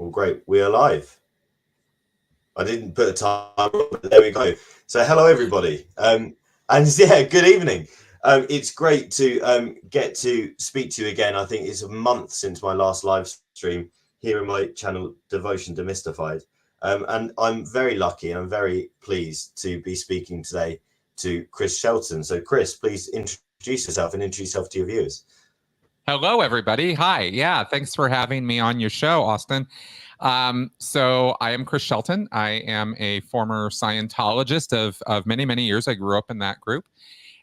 Well, great. We are live. I didn't put a time, but there we go. So, hello, everybody. And yeah, good evening. It's great to get to speak to you again. I think it's a month since my last live stream here in my channel, Devotion Demystified. And I'm very lucky and I'm very pleased to be speaking today to Chris Shelton. So, Chris, please introduce yourself and introduce yourself to your viewers. Hello, everybody. Hi. Yeah, thanks for having me on your show, Austin. So I am Chris Shelton. I am a former Scientologist of many, many years. I grew up in that group.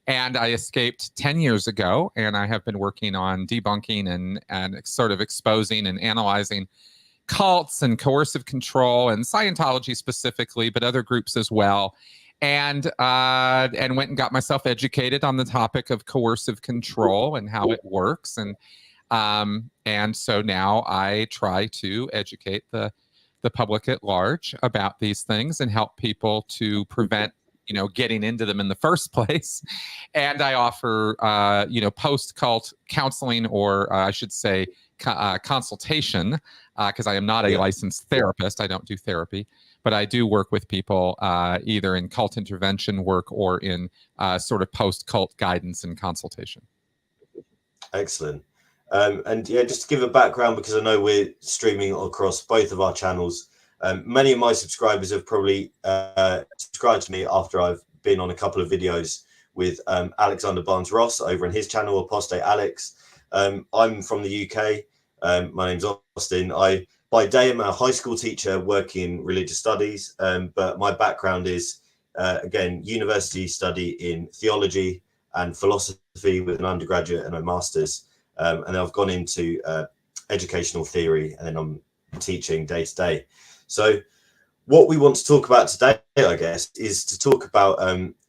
And I escaped 10 years ago, and I have been working on debunking and sort of exposing and analyzing cults and coercive control and Scientology specifically, but other groups as well. And went and got myself educated on the topic of coercive control and how it works. And so now I try to educate the public at large about these things and help people to prevent, getting into them in the first place. And I offer, post-cult counseling, or I should say consultation, because I am not a licensed therapist. I don't do therapy. But I do work with people either in cult intervention work or in sort of post-cult guidance and consultation. Excellent. And yeah, just to give a background, because I know we're streaming across both of our channels. Many of my subscribers have probably subscribed to me after I've been on a couple of videos with Alexander Barnes-Ross over on his channel, Apostate Alex. I'm from the UK. My name's Austin. By day, I'm a high school teacher working in religious studies, but my background is, again, university study in theology and philosophy with an undergraduate and a master's. And then I've gone into educational theory, and then I'm teaching day to day. So what we want to talk about today, I guess, is to talk about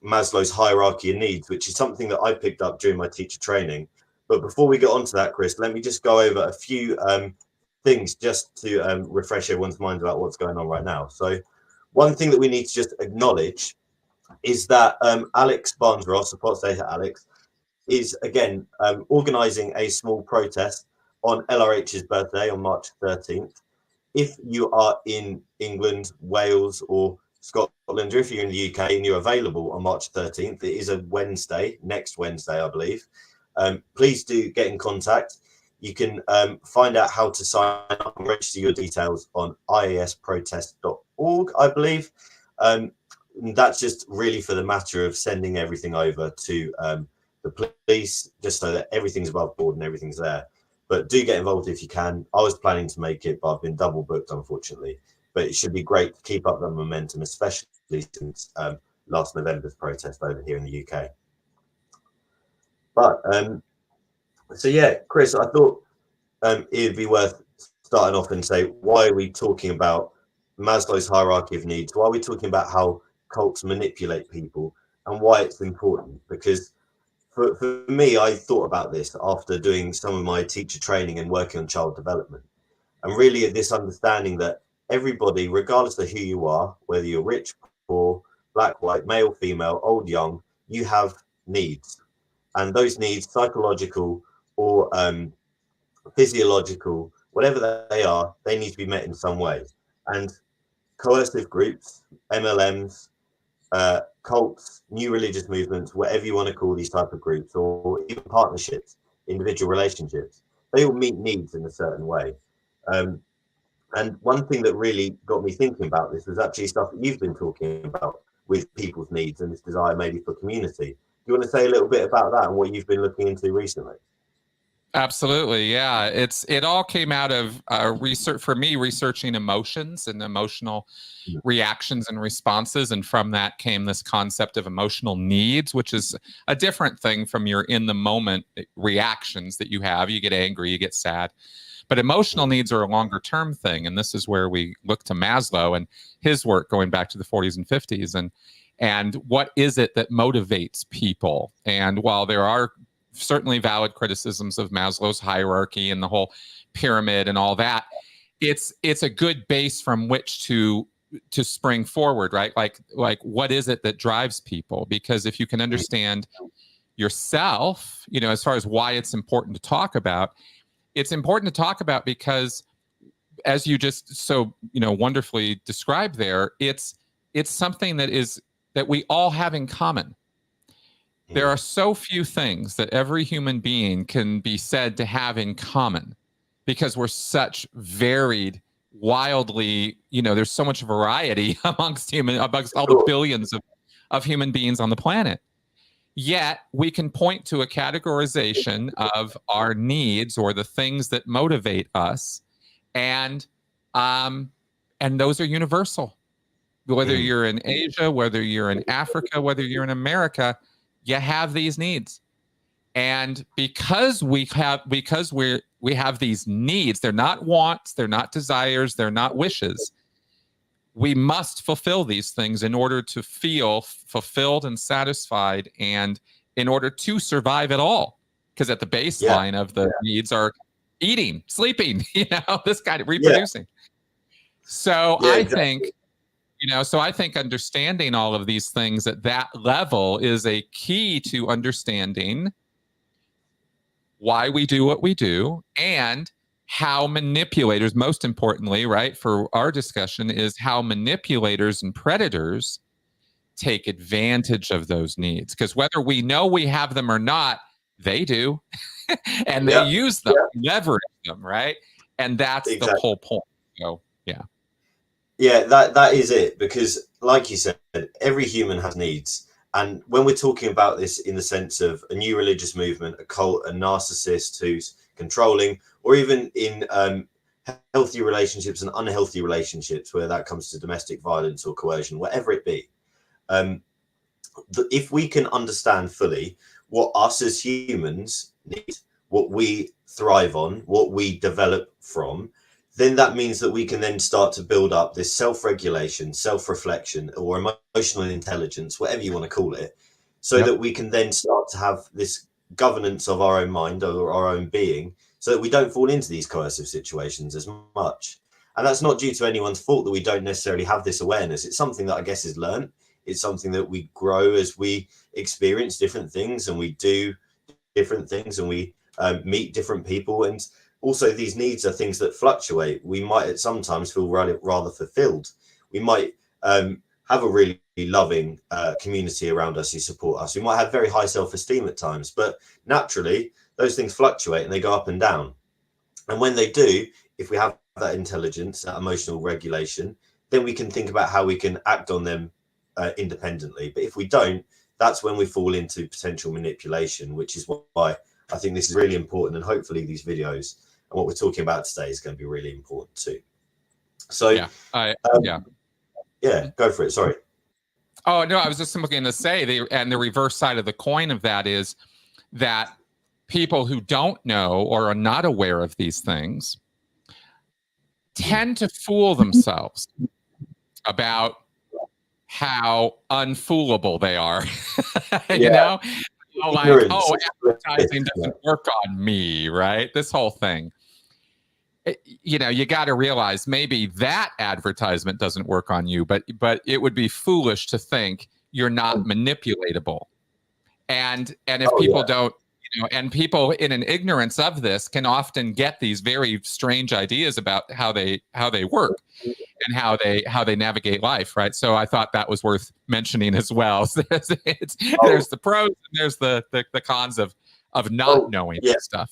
Maslow's hierarchy of needs, which is something that I picked up during my teacher training. But before we get on to that, Chris, let me just go over a few things just to refresh everyone's mind about what's going on right now. So one thing that we need to just acknowledge is that Alex Barnes-Ross, Apostate Alex, is again organizing a small protest on LRH's birthday on March 13th. If you are in England, Wales, or Scotland, or if you're in the UK and you're available on March 13th, it is a Wednesday, next Wednesday, I believe. Please do get in contact. You can find out how to sign up and register your details on iasprotest.org, I believe. That's just really for the matter of sending everything over to the police, just so that everything's above board and everything's there. But do get involved if you can. I was planning to make it, but I've been double booked, unfortunately. But it should be great to keep up that momentum, especially since last November's protest over here in the UK. But so yeah, Chris, I thought it'd be worth starting off and say, why are we talking about Maslow's hierarchy of needs? Why are we talking about how cults manipulate people and why it's important? Because for me, I thought about this after doing some of my teacher training and working on child development. And really this understanding that everybody, regardless of who you are, whether you're rich, poor, black, white, male, female, old, young, you have needs. And those needs, psychological or physiological, whatever they are, they need to be met in some way. And coercive groups, MLMs, cults, new religious movements, whatever you want to call these type of groups, or even partnerships, individual relationships, they all meet needs in a certain way. And one thing that really got me thinking about this was actually stuff that you've been talking about with people's needs and this desire maybe for community. Do you want to say a little bit about that and what you've been looking into recently? Absolutely, yeah. It all came out of research for me, researching emotions and emotional reactions and responses, and from that came this concept of emotional needs, which is a different thing from your in the moment reactions that you have. You get angry, you get sad, but emotional needs are a longer term thing, and this is where we look to Maslow and his work going back to the 40s and 50s, and what is it that motivates people? And while there are certainly valid criticisms of Maslow's hierarchy and the whole pyramid and all that, it's a good base from which to spring forward, right? Like what is it that drives people? Because if you can understand yourself, as far as why it's important to talk about, it's important to talk about because as you just so wonderfully described there, it's something that we all have in common. There are so few things that every human being can be said to have in common, because we're such varied, wildly, there's so much variety amongst all the billions of human beings on the planet. Yet we can point to a categorization of our needs or the things that motivate us, and those are universal. Whether you're in Asia, whether you're in Africa, whether you're in America, you have these needs. And because we have these needs, they're not wants, they're not desires, they're not wishes. We must fulfill these things in order to feel fulfilled and satisfied, and in order to survive at all. Because at the baseline of the needs are eating, sleeping, this kind of reproducing. So I think, I think understanding all of these things at that level is a key to understanding why we do what we do, and how manipulators, most importantly, right, for our discussion, is how manipulators and predators take advantage of those needs. Because whether we know we have them or not, they do. And they use them, leverage them, right? And that's the whole point. So, yeah, that is it. Because like you said, every human has needs. And when we're talking about this in the sense of a new religious movement, a cult, a narcissist who's controlling, or even in healthy relationships and unhealthy relationships, where that comes to domestic violence or coercion, whatever it be, if we can understand fully what us as humans need, what we thrive on, what we develop from, then that means that we can then start to build up this self-regulation, self-reflection, or emotional intelligence, whatever you want to call it, so that we can then start to have this governance of our own mind or our own being, so that we don't fall into these coercive situations as much. And that's not due to anyone's fault that we don't necessarily have this awareness. It's something that I guess is learned. It's something that we grow as we experience different things, and we do different things, and we meet different people. And also, these needs are things that fluctuate. We might at sometimes feel rather fulfilled. We might have a really loving community around us who support us. We might have very high self-esteem at times, but naturally those things fluctuate and they go up and down. And when they do, if we have that intelligence, that emotional regulation, then we can think about how we can act on them independently. But if we don't, that's when we fall into potential manipulation, which is why I think this is really important. And hopefully these videos and what we're talking about today is going to be really important too. So go for it. Sorry. Oh no, I was just simply going to say the reverse side of the coin of that is that people who don't know or are not aware of these things tend to fool themselves about how unfoolable they are. Like, oh, advertising doesn't work on me, right? This whole thing. You got to realize maybe that advertisement doesn't work on you, but it would be foolish to think you're not manipulatable. And if people don't, and people in an ignorance of this can often get these very strange ideas about how they work and how they navigate life, right? So I thought that was worth mentioning as well. There's the pros and there's the cons of not knowing this stuff.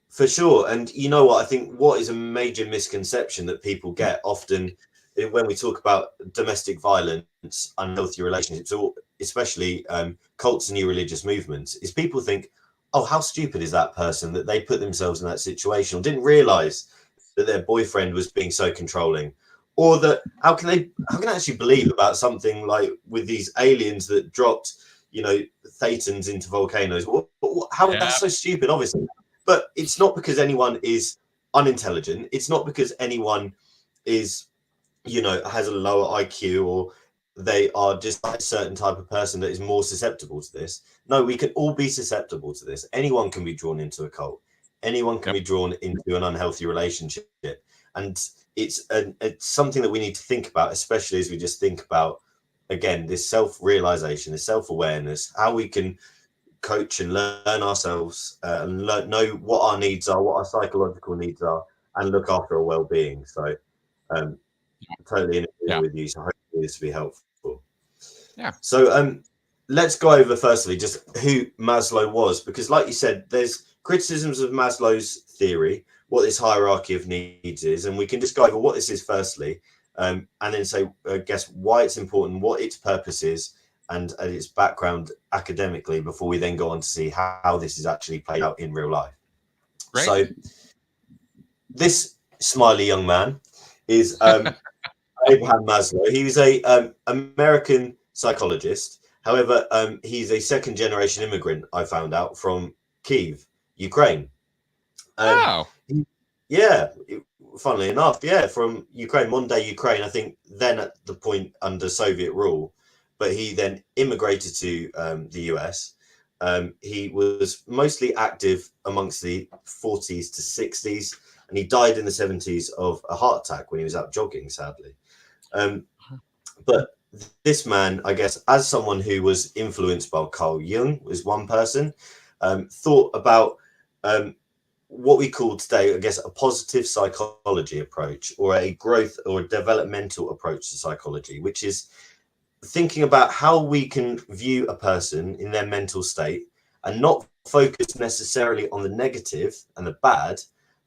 For sure. And you know what? I think what is a major misconception that people get often when we talk about domestic violence, unhealthy relationships, or especially cults and new religious movements, is people think, oh, how stupid is that person that they put themselves in that situation, or didn't realize that their boyfriend was being so controlling, or that how can they actually believe about something like with these aliens that dropped, thetans into volcanoes? That's so stupid, obviously. But it's not because anyone is unintelligent. It's not because anyone is, has a lower IQ, or they are just like a certain type of person that is more susceptible to this. No, we can all be susceptible to this. Anyone can be drawn into a cult. Anyone can be drawn into an unhealthy relationship. And it's something that we need to think about, especially as we just think about, again, this self-realization, this self-awareness, how we can coach and learn ourselves and know what our needs are, what our psychological needs are, and look after our well-being. So totally in agreement Yeah. with you. So hopefully this will be helpful. Yeah. So let's go over firstly just who Maslow was, because like you said, there's criticisms of Maslow's theory, what this hierarchy of needs is, and we can just go over what this is firstly, and then say, I guess, why it's important, what its purpose is, and its background academically, before we then go on to see how this is actually played out in real life. Great. So this smiley young man is Abraham Maslow. He was a American psychologist. However, he's a second-generation immigrant, I found out, from Kyiv, Ukraine. Oh. Yeah, funnily enough, yeah, from Ukraine, modern-day Ukraine, I think then at the point under Soviet rule, but he then immigrated to the US. He was mostly active amongst the 40s to 60s, and he died in the 70s of a heart attack when he was out jogging, sadly. But this man, I guess, as someone who was influenced by Carl Jung, was one person, thought about what we call today, I guess, a positive psychology approach, or a growth or a developmental approach to psychology, which is thinking about how we can view a person in their mental state and not focus necessarily on the negative and the bad,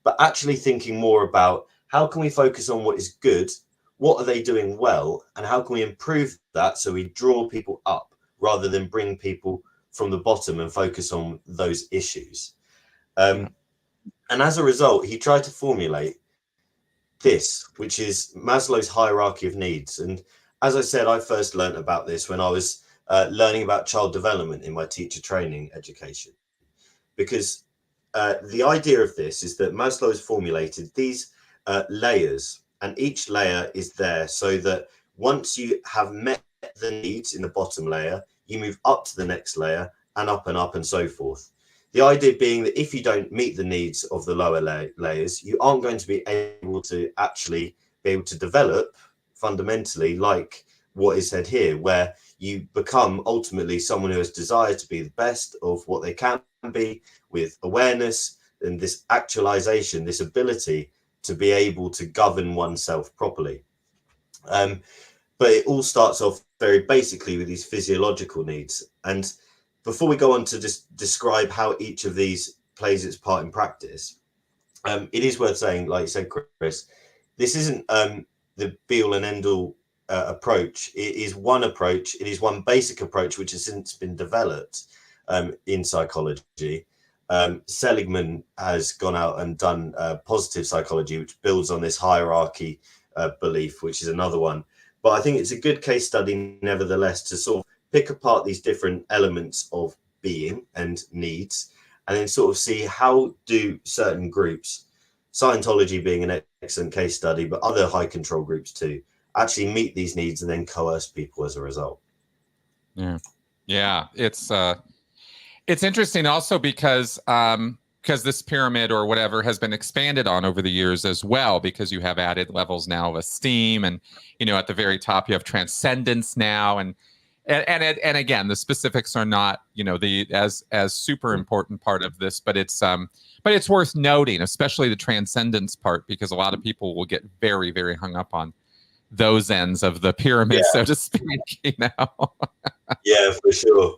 but actually thinking more about how can we focus on what is good, what are they doing well, and how can we improve that so we draw people up rather than bring people from the bottom and focus on those issues. And as a result, he tried to formulate this, which is Maslow's hierarchy of needs. And as I said, I first learned about this when I was learning about child development in my teacher training education, because the idea of this is that Maslow has formulated these layers, and each layer is there so that once you have met the needs in the bottom layer, you move up to the next layer and up and so forth. The idea being that if you don't meet the needs of the lower layers, you aren't going to be able to actually be able to develop fundamentally, like what is said here, where you become ultimately someone who has desire to be the best of what they can be, with awareness and this actualization, this ability to be able to govern oneself properly. But it all starts off very basically with these physiological needs. And before we go on to just describe how each of these plays its part in practice, it is worth saying, like you said, Chris, this isn't the be-all and end-all approach. It is one approach. It is one basic approach which has since been developed in psychology. Seligman has gone out and done positive psychology, which builds on this hierarchy belief, which is another one. But I think it's a good case study, nevertheless, to sort of pick apart these different elements of being and needs, and then sort of see how do certain groups, Scientology being an excellent case study, but other high control groups too, actually meet these needs and then coerce people as a result. Yeah, it's interesting also because this pyramid or whatever has been expanded on over the years as well, because you have added levels now of esteem, and at the very top you have transcendence now, and again, the specifics are not the as super important part of this, but it's worth noting, especially the transcendence part, because a lot of people will get very, very hung up on those ends of the pyramid, so to speak. Yeah, for sure.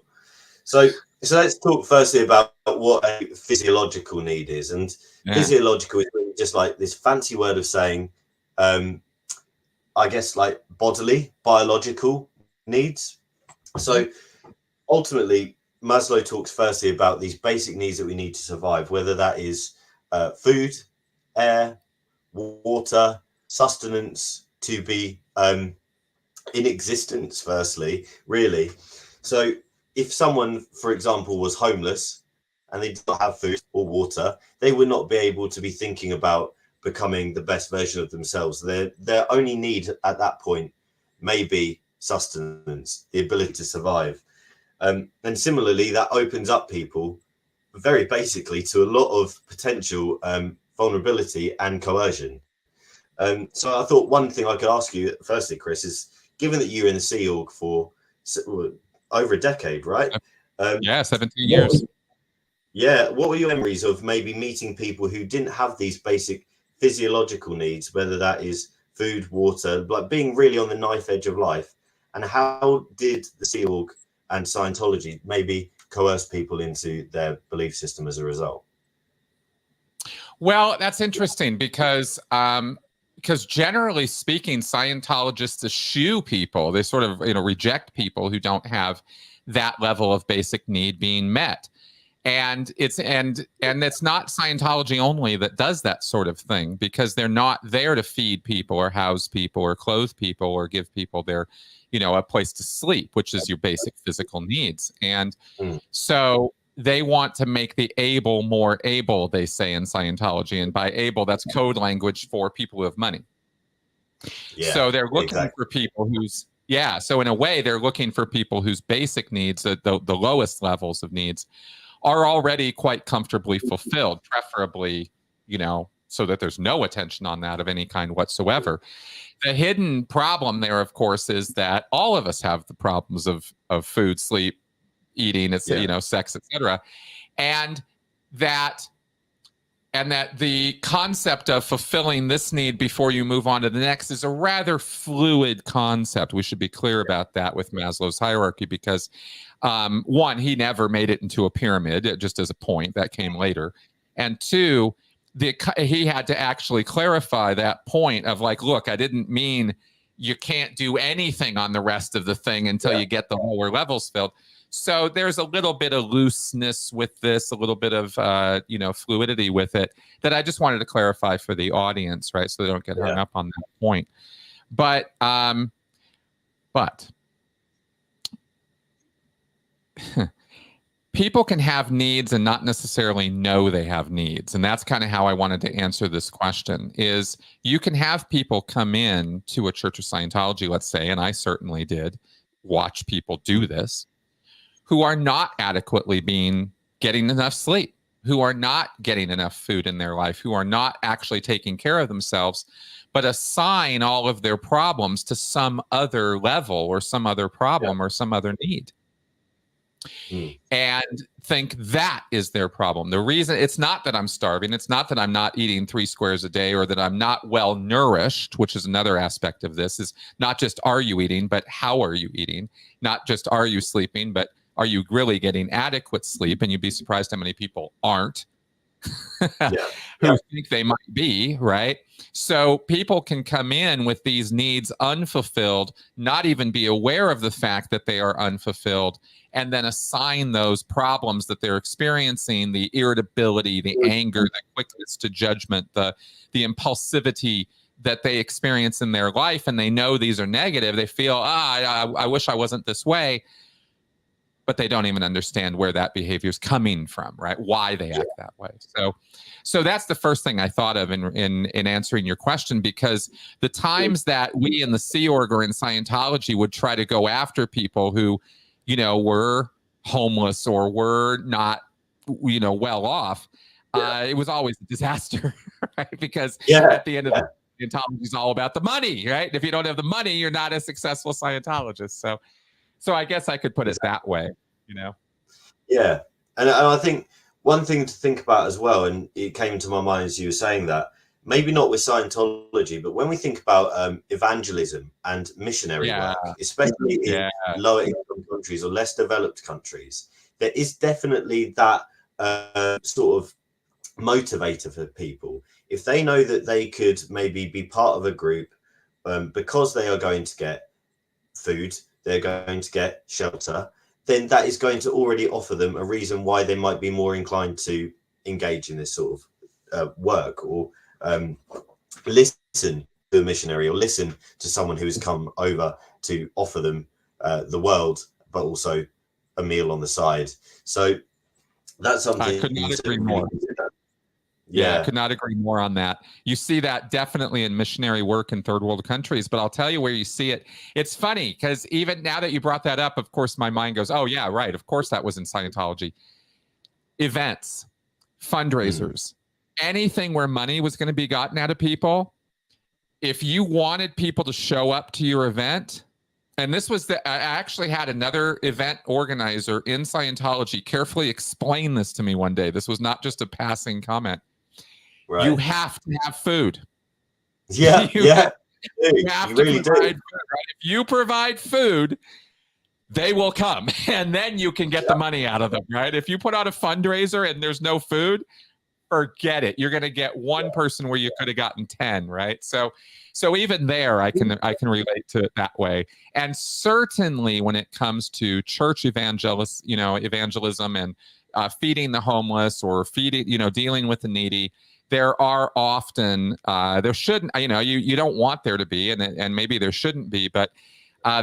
So let's talk firstly about what a physiological need is. And physiological is really just like this fancy word of saying, I guess, like bodily, biological needs. So ultimately, Maslow talks firstly about these basic needs that we need to survive, whether that is food, air, water, sustenance, to be in existence, firstly, really. So if someone, for example, was homeless and they did not have food or water, they would not be able to be thinking about becoming the best version of themselves. Their only need at that point may be sustenance, the ability to survive. And similarly, that opens up people very basically to a lot of potential vulnerability and coercion. So I thought one thing I could ask you firstly, Chris, is given that you were in the Sea Org for over a decade, right? 17 years. What were your memories of maybe meeting people who didn't have these basic physiological needs, whether that is food, water, like being really on the knife edge of life. And how did the Sea Org and Scientology maybe coerce people into their belief system as a result? Well, that's interesting because generally speaking, Scientologists eschew people. They sort of reject people who don't have that level of basic need being met. And it's not Scientology only that does that sort of thing, because they're not there to feed people or house people or clothe people or give people their, a place to sleep, which is your basic physical needs. And so they want to make the able more able, they say in Scientology. And by able, that's code language for people who have money. Yeah, so they're looking for people whose, so in a way, they're looking for people whose basic needs, the lowest levels of needs, are already quite comfortably fulfilled, preferably, so that there's no attention on that of any kind whatsoever. The hidden problem there, of course, is that all of us have the problems of food, sleep, eating, sex, etc., and that the concept of fulfilling this need before you move on to the next is a rather fluid concept. We should be clear about that with Maslow's hierarchy, because one, he never made it into a pyramid, just as a point that came later, and two, he had to actually clarify that point of like, look, I didn't mean you can't do anything on the rest of the thing until you get the lower levels filled. So there's a little bit of looseness with this, a little bit of fluidity with it, that I just wanted to clarify for the audience, right? So they don't get hung up on that point. But people can have needs and not necessarily know they have needs. And that's kind of how I wanted to answer this question, is you can have people come in to a Church of Scientology, let's say, and I certainly did watch people do this, who are not adequately getting enough sleep, who are not getting enough food in their life, who are not actually taking care of themselves, but assign all of their problems to some other level or some other problem or some other need. And think that is their problem. The reason, it's not that I'm starving, it's not that I'm not eating 3 squares a day, or that I'm not well nourished, which is another aspect of this, is not just are you eating, but how are you eating? Not just are you sleeping, but are you really getting adequate sleep? And you'd be surprised how many people aren't. Who think they might be, right? So people can come in with these needs unfulfilled, not even be aware of the fact that they are unfulfilled, and then assign those problems that they're experiencing, the irritability, the anger, the quickness to judgment, the impulsivity that they experience in their life, and they know these are negative. They feel, I wish I wasn't this way. But they don't even understand where that behavior is coming from, right? Why they act that way. So that's the first thing I thought of in answering your question, because the times that we in the Sea Org or in Scientology would try to go after people who, were homeless or were not, well off, it was always a disaster, right? Because at the end of the day, Scientology is all about the money, right? If you don't have the money, you're not a successful Scientologist. So I guess I could put it that way, Yeah. And I think one thing to think about as well, and it came to my mind as you were saying that, maybe not with Scientology, but when we think about evangelism and missionary work, especially in lower income countries or less developed countries, there is definitely that sort of motivator for people. If they know that they could maybe be part of a group because they are going to get food, they're going to get shelter, then that is going to already offer them a reason why they might be more inclined to engage in this sort of work, or listen to a missionary, or listen to someone who has come over to offer them the world, but also a meal on the side. So that's something I could not agree more. I could not agree more on that. You see that definitely in missionary work in third world countries, but I'll tell you where you see it. It's funny because even now that you brought that up, of course, my mind goes, oh yeah, right. Of course that was in Scientology. Events, fundraisers, anything where money was going to be gotten out of people. If you wanted people to show up to your event, and this was I actually had another event organizer in Scientology carefully explain this to me one day. This was not just a passing comment. You Right. have to have food. Yeah. You Yeah. you have You to really provide do. food, right? If you provide food, they will come, and then you can get the money out of them, right? If you put out a fundraiser and there's no food, forget it. You're going to get one person where you could have gotten 10, right? So even there, I can relate to it that way. And certainly when it comes to church evangelism and feeding the homeless or feeding, dealing with the needy, there are often there shouldn't, you don't want there to be, and maybe there shouldn't be, but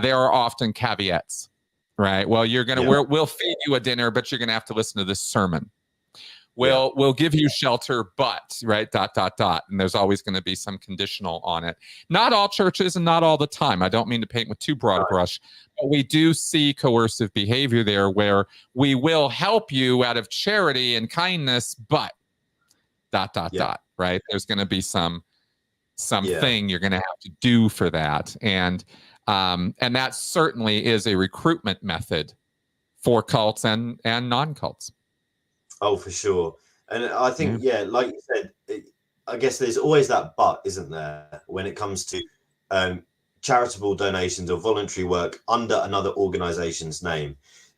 there are often caveats, right? Well, we'll feed you a dinner, but you're gonna have to listen to this sermon. We'll give you shelter, but right, ... And there's always going to be some conditional on it. Not all churches and not all the time. I don't mean to paint with too broad a brush, but we do see coercive behavior there where we will help you out of charity and kindness, but ... Right? There's going to be something you're going to have to do for that. And that certainly is a recruitment method for cults and non-cults. Oh, for sure. And I think, like you said, I guess there's always that but, isn't there, when it comes to charitable donations or voluntary work under another organization's name,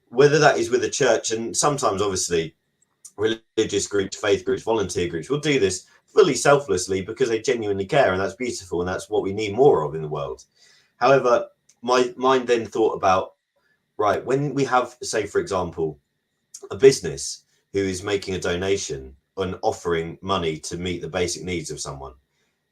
whether that is with a church, and sometimes obviously religious groups, faith groups, volunteer groups will do this fully selflessly because they genuinely care, and that's beautiful, and that's what we need more of in the world. However, my mind then thought about, right, when we have, say, for example, a business who is making a donation and offering money to meet the basic needs of someone,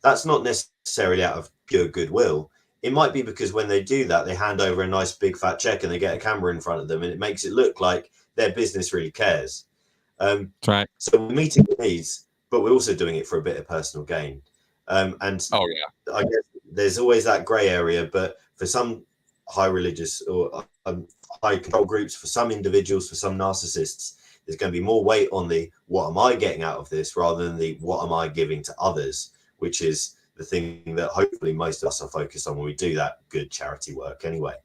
that's not necessarily out of pure goodwill. It might be because when they do that, they hand over a nice big fat check and they get a camera in front of them, and it makes it look like their business really cares. Right. So we're meeting the needs, but we're also doing it for a bit of personal gain. I guess there's always that grey area, but for some high religious or high control groups, for some individuals, for some narcissists, there's going to be more weight on the what am I getting out of this rather than the what am I giving to others, which is the thing that hopefully most of us are focused on when we do that good charity work anyway.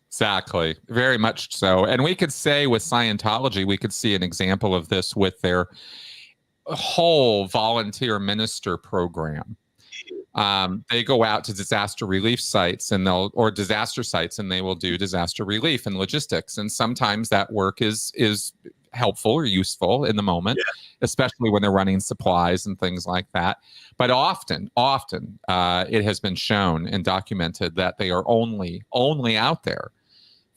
Exactly. Very much so. And we could say with Scientology, we could see an example of this with their whole volunteer minister program. They go out to disaster relief sites or disaster sites, and they will do disaster relief and logistics. And sometimes that work is helpful or useful in the moment, especially when they're running supplies and things like that. But often it has been shown and documented that they are only out there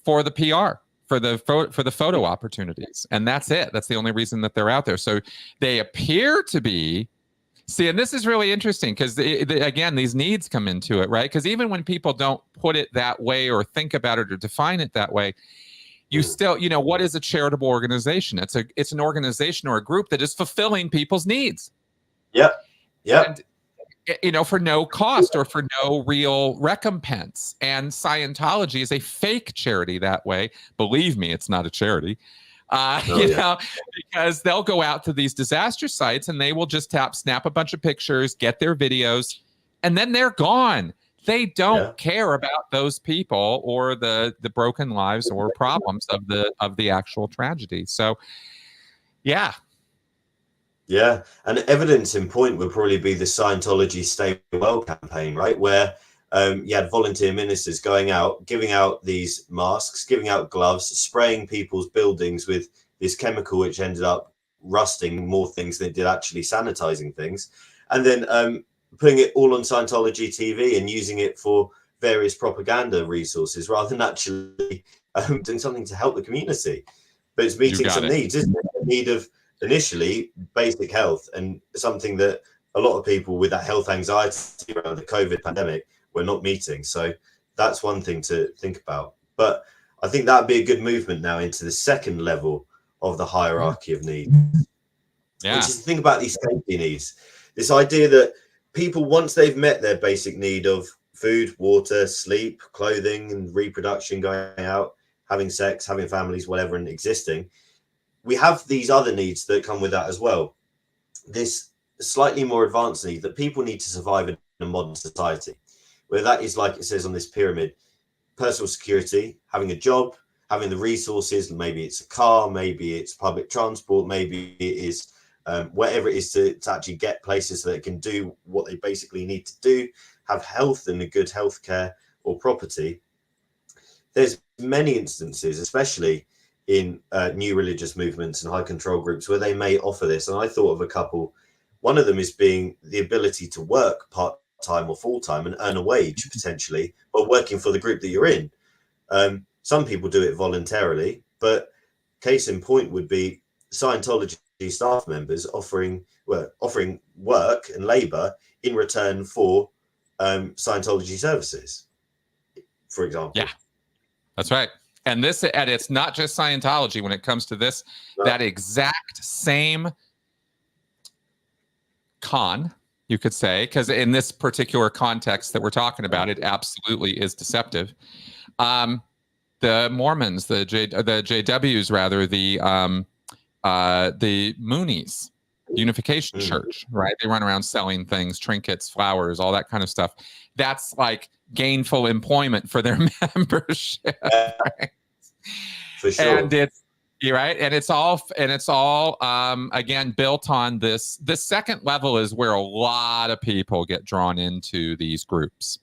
for the PR, for the photo opportunities, and that's it. That's the only reason that they're out there. So they appear to be. See, and this is really interesting because, again, these needs come into it, right? Because even when people don't put it that way or think about it or define it that way, you still, what is a charitable organization? It's an organization or a group that is fulfilling people's needs. Yep. And, for no cost or for no real recompense. And Scientology is a fake charity that way. Believe me, it's not a charity. Because they'll go out to these disaster sites and they will just snap a bunch of pictures, get their videos, and then they're gone. They don't care about those people or the broken lives or problems of the actual tragedy. So, yeah. And evidence in point would probably be the Scientology Stay Well campaign, right? Where you had volunteer ministers going out, giving out these masks, giving out gloves, spraying people's buildings with this chemical, which ended up rusting more things than it did actually sanitizing things. And then putting it all on Scientology TV and using it for various propaganda resources rather than actually doing something to help the community. But it's meeting some needs, isn't it? The need of initially basic health, and something that a lot of people with that health anxiety around the COVID pandemic were not meeting. So that's one thing to think about. But I think that'd be a good movement now into the second level of the hierarchy of needs, which is to think about these safety needs. This idea that people, once they've met their basic need of food, water, sleep, clothing, and reproduction, going out, having sex, having families, whatever, and existing, we have these other needs that come with that as well. This slightly more advanced need that people need to survive in a modern society, where that is, like it says on this pyramid, personal security, having a job, having the resources, maybe it's a car, maybe it's public transport, maybe it is whatever it is to actually get places so they can do what they basically need to do, have health and a good healthcare or property. There's many instances, especially in new religious movements and high control groups, where they may offer this. And I thought of a couple. One of them is being the ability to work part-time or full-time and earn a wage potentially, but working for the group that you're in. Some people do it voluntarily, but case in point would be Scientology staff members offering work and labor in return for Scientology services, for example. Yeah, that's right. And it's not just Scientology when it comes to this. No. That exact same con, you could say, because in this particular context that we're talking about, it absolutely is deceptive. The Mormons, the JWs rather, the Moonies, Unification Church, right? They run around selling things, trinkets, flowers, all that kind of stuff. That's like gainful employment for their membership. Right? For sure. And you're right. And it's all again, built on this. The second level is where a lot of people get drawn into these groups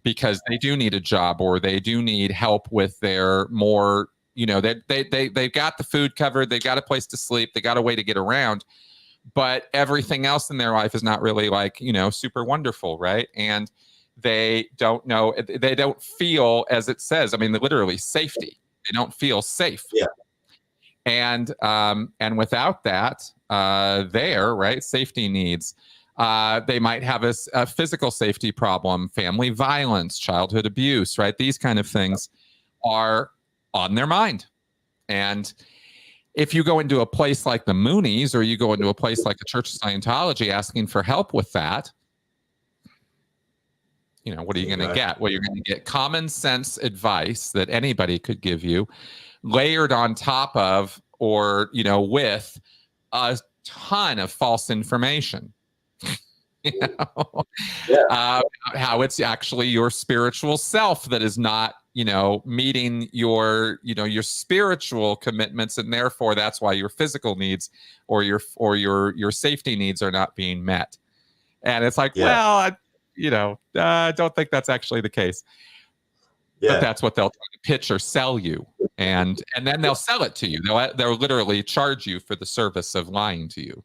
because they do need a job or they do need help with their more, they've got the food covered. They've got a place to sleep. They got a way to get around, but everything else in their life is not really like, super wonderful. Right. And they don't know, they don't feel, as it says, I mean, literally safety. They don't feel safe. Yeah. And without that, right, safety needs. They might have a physical safety problem, family violence, childhood abuse, right? These kind of things are on their mind. And if you go into a place like the Moonies or you go into a place like the Church of Scientology asking for help with that, what are you going to get? Well, you're going to get common sense advice that anybody could give you, layered on top of or with a ton of false information. How it's actually your spiritual self that is not meeting your spiritual commitments, and therefore that's why your physical needs or your safety needs are not being met. And it's like, I don't think that's actually the case. But that's what they'll try to pitch or sell you, and then they'll sell it to you. They'll literally charge you for the service of lying to you.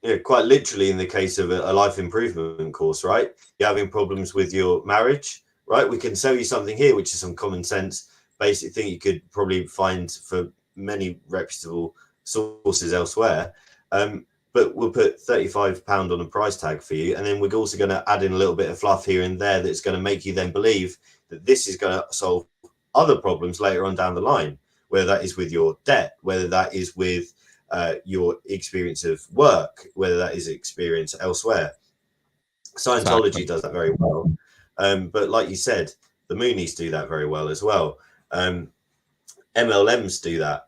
Yeah, quite literally in the case of a life improvement course, right? You're having problems with your marriage, right? We can sell you something here, which is some common sense, basic thing you could probably find for many reputable sources elsewhere. But we'll put £35 on a price tag for you. And then we're also going to add in a little bit of fluff here and there that's going to make you then believe that this is going to solve other problems later on down the line, whether that is with your debt, whether that is with your experience of work, whether that is experience elsewhere. Scientology does that very well. But like you said, the Moonies do that very well as well. MLMs do that.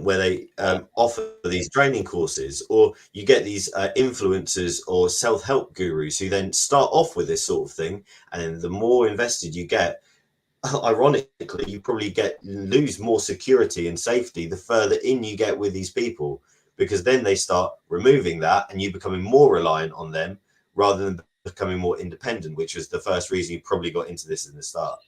Where they offer these training courses, or you get these influencers or self-help gurus who then start off with this sort of thing, and then the more invested you get, ironically, you probably lose more security and safety the further in you get with these people, because then they start removing that and you becoming more reliant on them rather than becoming more independent, which was the first reason you probably got into this in the start.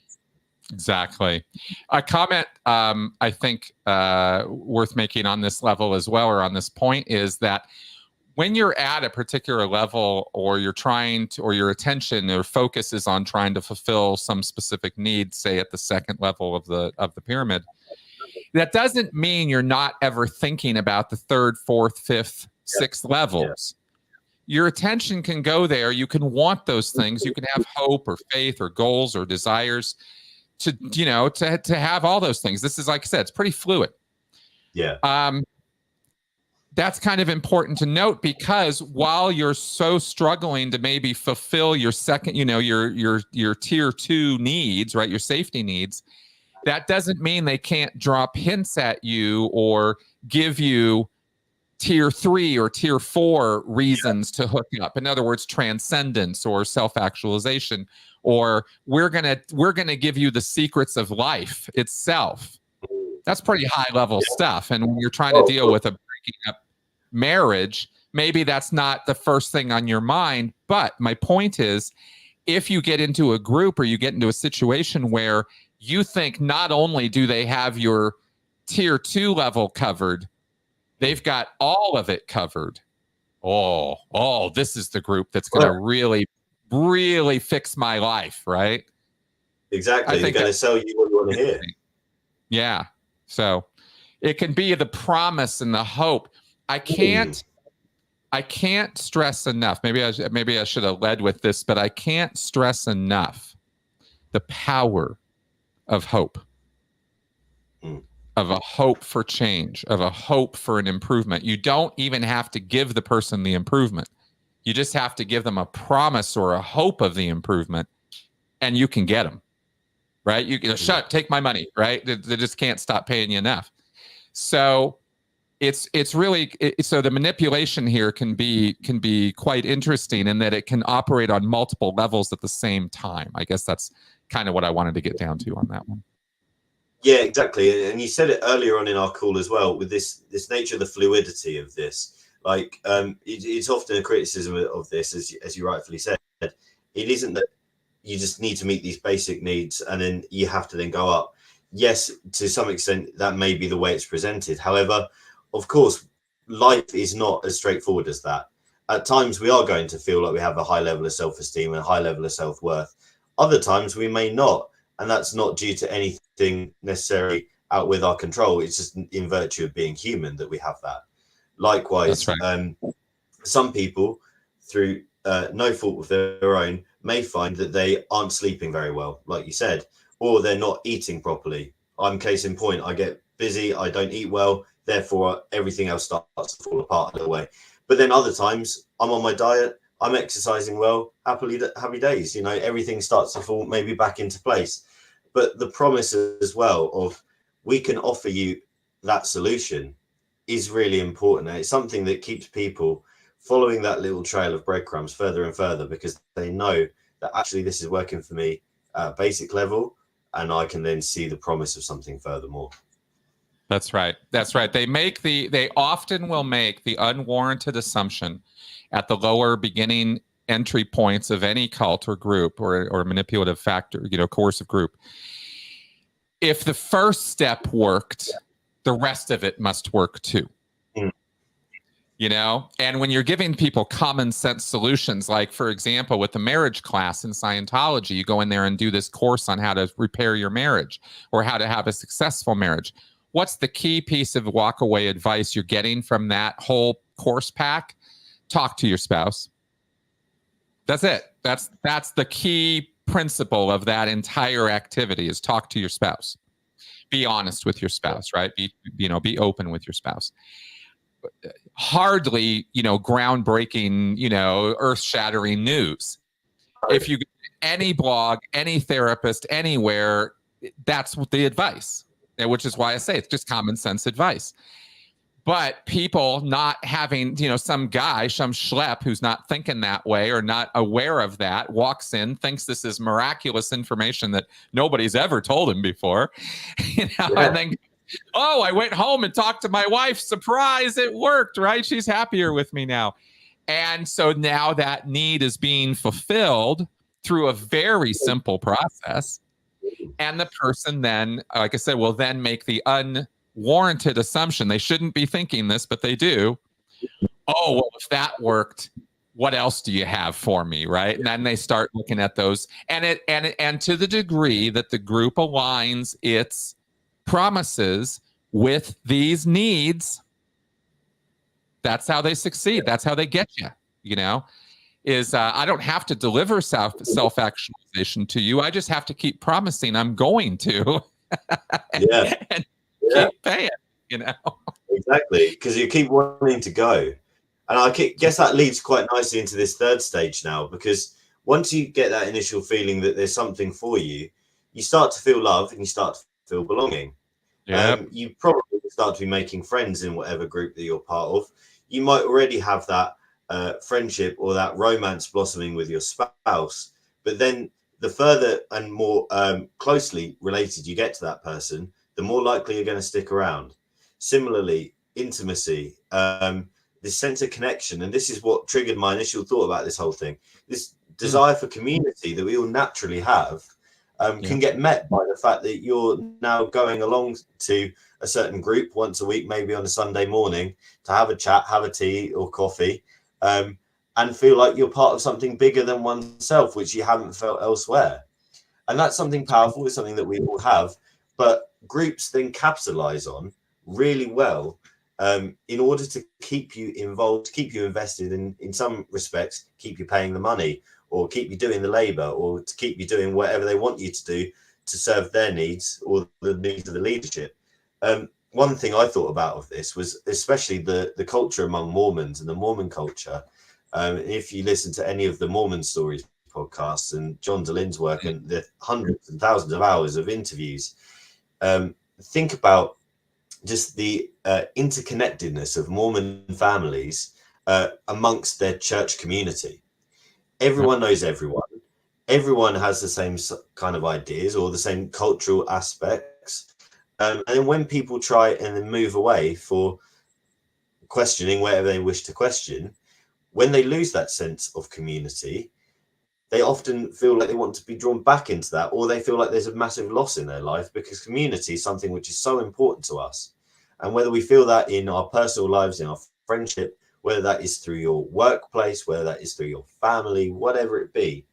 Exactly. A comment I think worth making on this level as well, or on this point, is that when you're at a particular level, or you're trying to, or your attention or focus is on trying to fulfill some specific need, say at the second level of the pyramid, that doesn't mean you're not ever thinking about the third, fourth, fifth, sixth levels. Your attention can go there. You can want those things. You can have hope or faith or goals or desires to have all those things. This is, like I said, it's pretty fluid. That's kind of important to note, because while you're so struggling to maybe fulfill your second, your tier 2 needs, right, your safety needs, that doesn't mean they can't drop hints at you or give you tier 3 or tier 4 reasons to hook up. In other words, transcendence or self-actualization, or we're gonna give you the secrets of life itself. That's pretty high level stuff. And when you're trying to deal with a breaking up, marriage, maybe that's not the first thing on your mind. But my point is, if you get into a group or you get into a situation where you think not only do they have your tier 2 level covered, they've got all of it covered. Oh, this is the group that's going to really, really fix my life, right? Exactly. They're going to sell you what you want to hear. Yeah. So it can be the promise and the hope. I can't stress enough. Maybe I should have led with this, but I can't stress enough the power of hope. Of a hope for change, of a hope for an improvement. You don't even have to give the person the improvement. You just have to give them a promise or a hope of the improvement, and you can get them, right? You can take my money, right? They just can't stop paying you enough. So it's really so the manipulation here can be quite interesting in that it can operate on multiple levels at the same time. I guess that's kind of what I wanted to get down to on that one. Yeah, exactly. And you said it earlier on in our call as well, with this nature of the fluidity of this. Like, it's often a criticism of this, as you rightfully said. It isn't that you just need to meet these basic needs and then you have to then go up. Yes, to some extent, that may be the way it's presented. However, of course, life is not as straightforward as that. At times, we are going to feel like we have a high level of self-esteem and a high level of self-worth. Other times, we may not. And that's not due to anything necessarily out with our control. It's just in virtue of being human that we have that. Likewise, right. Some people, through no fault of their own, may find that they aren't sleeping very well, like you said, or they're not eating properly. I'm case in point. I get busy, I don't eat well, therefore everything else starts to fall apart in a way. But then other times, I'm on my diet, I'm exercising well, happy days. You know, everything starts to fall maybe back into place. But the promise as well of we can offer you that solution is really important. And it's something that keeps people following that little trail of breadcrumbs further and further, because they know that actually this is working for me at a basic level, and I can then see the promise of something furthermore. That's right. That's right. They often will make the unwarranted assumption at the lower beginning entry points of any cult or group or manipulative factor, coercive group. If the first step worked, the rest of it must work too. And when you're giving people common sense solutions, like, for example, with the marriage class in Scientology, you go in there and do this course on how to repair your marriage or how to have a successful marriage. What's the key piece of walk-away advice you're getting from that whole course pack? Talk to your spouse. That's it. That's the key principle of that entire activity, is talk to your spouse. Be honest with your spouse, right? Be open with your spouse. Hardly, groundbreaking, earth-shattering news. If you any blog, any therapist, anywhere, that's what the advice, which is why I say it's just common sense advice. But people not having, some guy, some schlep who's not thinking that way or not aware of that, walks in, thinks this is miraculous information that nobody's ever told him before, and then, oh, I went home and talked to my wife. Surprise, it worked, right? She's happier with me now. And so now that need is being fulfilled through a very simple process. And the person then, like I said, will then make the unwarranted assumption. They shouldn't be thinking this, but they do. Oh, well, if that worked, what else do you have for me, right? And then they start looking at those. And to the degree that the group aligns its promises with these needs, that's how they succeed. That's how they get you, I don't have to deliver self-actualization to you. I just have to keep promising I'm going to. and keep paying, Exactly, because you keep wanting to go. And I guess that leads quite nicely into this third stage now, because once you get that initial feeling that there's something for you, you start to feel love and you start to feel belonging. You probably start to be making friends in whatever group that you're part of. You might already have that friendship or that romance blossoming with your spouse, but then the further and more closely related you get to that person, the more likely you're going to stick around. Similarly, intimacy, this sense of connection. And this is what triggered my initial thought about this whole thing. This desire for community that we all naturally have can get met by the fact that you're now going along to a certain group once a week, maybe on a Sunday morning, to have a chat, have a tea or coffee, and feel like you're part of something bigger than oneself, which you haven't felt elsewhere. And that's something powerful. It's something that we all have, but groups then capitalize on really well in order to keep you involved, to keep you invested in some respects, keep you paying the money, or keep you doing the labor, or to keep you doing whatever they want you to do to serve their needs or the needs of the leadership. One thing I thought about of this was especially the culture among Mormons and the Mormon culture. If you listen to any of the Mormon Stories podcasts and John DeLynne's work and the hundreds and thousands of hours of interviews, think about just the interconnectedness of Mormon families amongst their church community. Everyone knows everyone. Everyone has the same kind of ideas or the same cultural aspects. And then when people try and then move away for questioning whatever they wish to question, when they lose that sense of community, they often feel like they want to be drawn back into that, or they feel like there's a massive loss in their life, because community is something which is so important to us. And whether we feel that in our personal lives, in our friendship, whether that is through your workplace, whether that is through your family, whatever it be,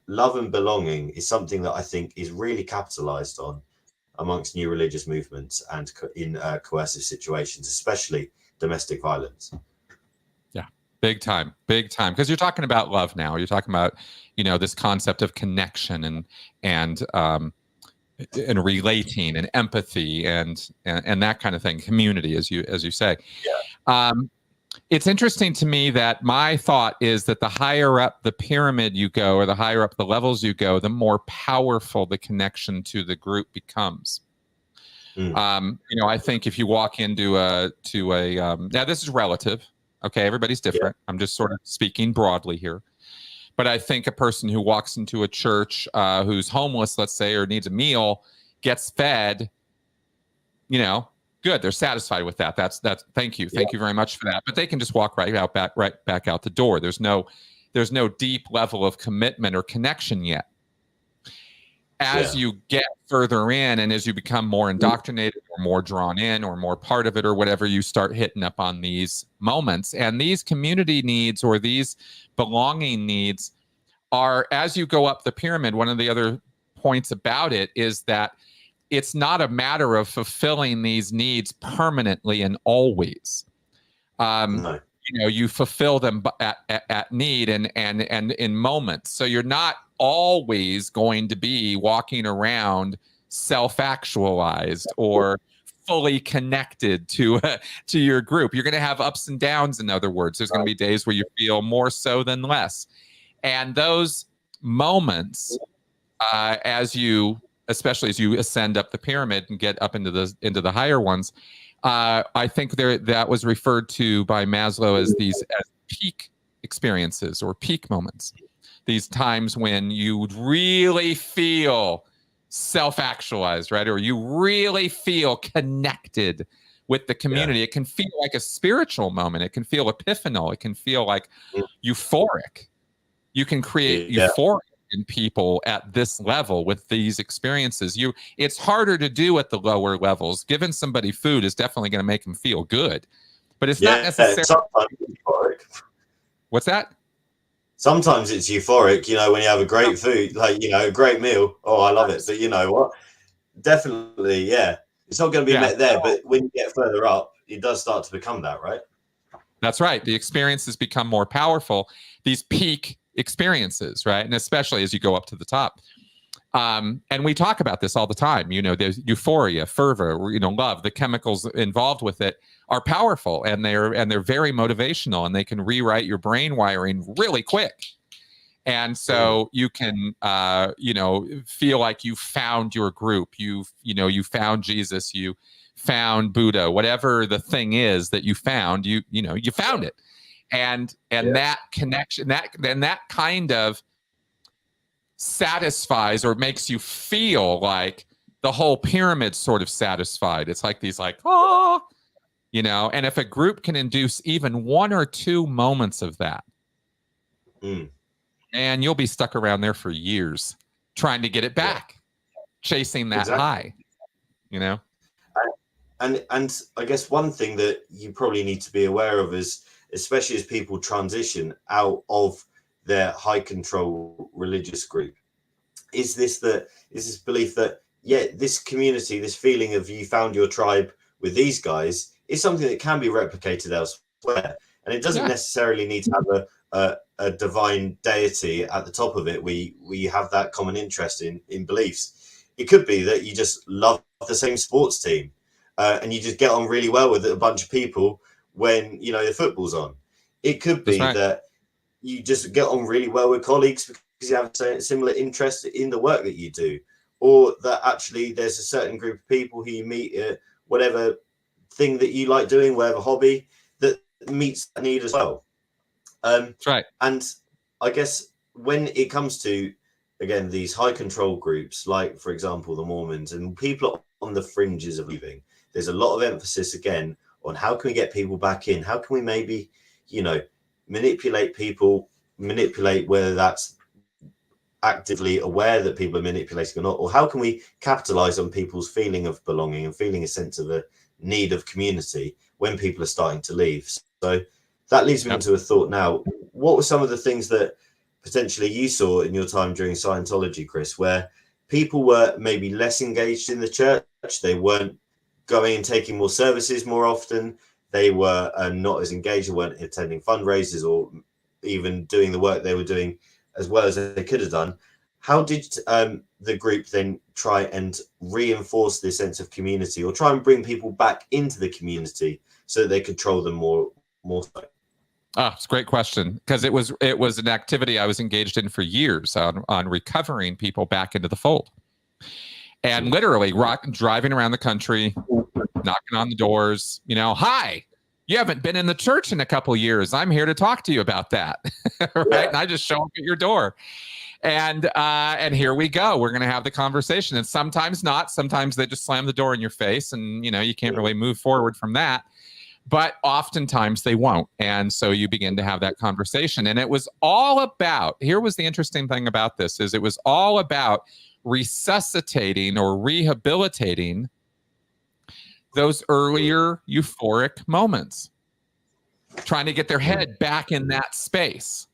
love and belonging is something that I think is really capitalized on amongst new religious movements and in coercive situations, especially domestic violence. Yeah, big time. Because you're talking about love now. You're talking about, this concept of connection and relating and empathy and that kind of thing, community, as you say. Yeah. It's interesting to me that my thought is that the higher up the pyramid you go, or the higher up the levels you go, the more powerful the connection to the group becomes. I think if you walk into a now this is relative. Okay, everybody's different. Yeah. I'm just sort of speaking broadly here. But I think a person who walks into a church who's homeless, let's say, or needs a meal, gets fed, good. They're satisfied with that. That's thank you. Thank you very much for that. But they can just walk right back out the door. There's no deep level of commitment or connection yet. As you get further in, and as you become more indoctrinated or more drawn in or more part of it or whatever, you start hitting up on these moments. And these community needs or these belonging needs are, as you go up the pyramid, one of the other points about it is that it's not a matter of fulfilling these needs permanently and always. No. You fulfill them at need and in moments. So you're not always going to be walking around self-actualized or fully connected to your group. You're going to have ups and downs. In other words, there's going to be days where you feel more so than less. And those moments, especially as you ascend up the pyramid and get up into the higher ones, I think that was referred to by Maslow as peak experiences or peak moments. These times when you really feel self-actualized, right? Or you really feel connected with the community. Yeah. It can feel like a spiritual moment. It can feel epiphanal. It can feel like euphoric. You can create euphoria in people at this level with these experiences. It's harder to do at the lower levels. Giving somebody food is definitely going to make them feel good, but it's not necessarily. Sometimes it's euphoric. What's that? Sometimes it's euphoric, when you have a great food, like, a great meal. Oh, I love it. But you know what? Definitely, yeah. It's not going to be met there, but when you get further up, it does start to become that, right? That's right. The experiences become more powerful. These peak experiences, right? And especially as you go up to the top. And we talk about this all the time. There's euphoria, fervor, love. The chemicals involved with it are powerful, and they're very motivational, and they can rewrite your brain wiring really quick. And so you can, feel like you found your group. You found Jesus. You found Buddha. Whatever the thing is that you found, you found it. And that connection, that kind of satisfies or makes you feel like the whole pyramid sort of satisfied. It's like these and if a group can induce even 1 or 2 moments of that, and you'll be stuck around there for years trying to get it back, chasing that high, And I guess one thing that you probably need to be aware of is, especially as people transition out of their high control religious group, is this belief that, this community, this feeling of you found your tribe with these guys, is something that can be replicated elsewhere. And it doesn't necessarily need to have a divine deity at the top of it. We have that common interest in beliefs. It could be that you just love the same sports team, and you just get on really well with a bunch of people when the football's on. It could be that you just get on really well with colleagues because you have a similar interest in the work that you do, or that actually there's a certain group of people who you meet at whatever thing that you like doing, whatever hobby, that meets that need as well. That's right. And I guess when it comes to, again, these high control groups, like, for example, the Mormons, and people on the fringes of leaving, there's a lot of emphasis, again, on how can we get people back in? How can we maybe, manipulate people, whether that's actively aware that people are manipulating or not, or how can we capitalize on people's feeling of belonging and feeling a sense of a need of community when people are starting to leave? So that leads me into a thought now. What were some of the things that potentially you saw in your time during Scientology, Chris, where people were maybe less engaged in the church? They weren't going and taking more services more often. They were not as engaged. They weren't attending fundraisers or even doing the work they were doing as well as they could have done. How did the group then try and reinforce this sense of community, or try and bring people back into the community so that they control them more so? It's a great question, because it was an activity I was engaged in for years on recovering people back into the fold, and literally driving around the country, knocking on the doors. Hi, you haven't been in the church in a couple of years. I'm here to talk to you about that, right? Yeah. And I just show up at your door, and here we go. We're going to have the conversation, and sometimes not. Sometimes they just slam the door in your face, and you can't really move forward from that. But oftentimes they won't. And so you begin to have that conversation. And it was all about, here was the interesting thing about this, is it was all about resuscitating or rehabilitating those earlier euphoric moments, trying to get their head back in that space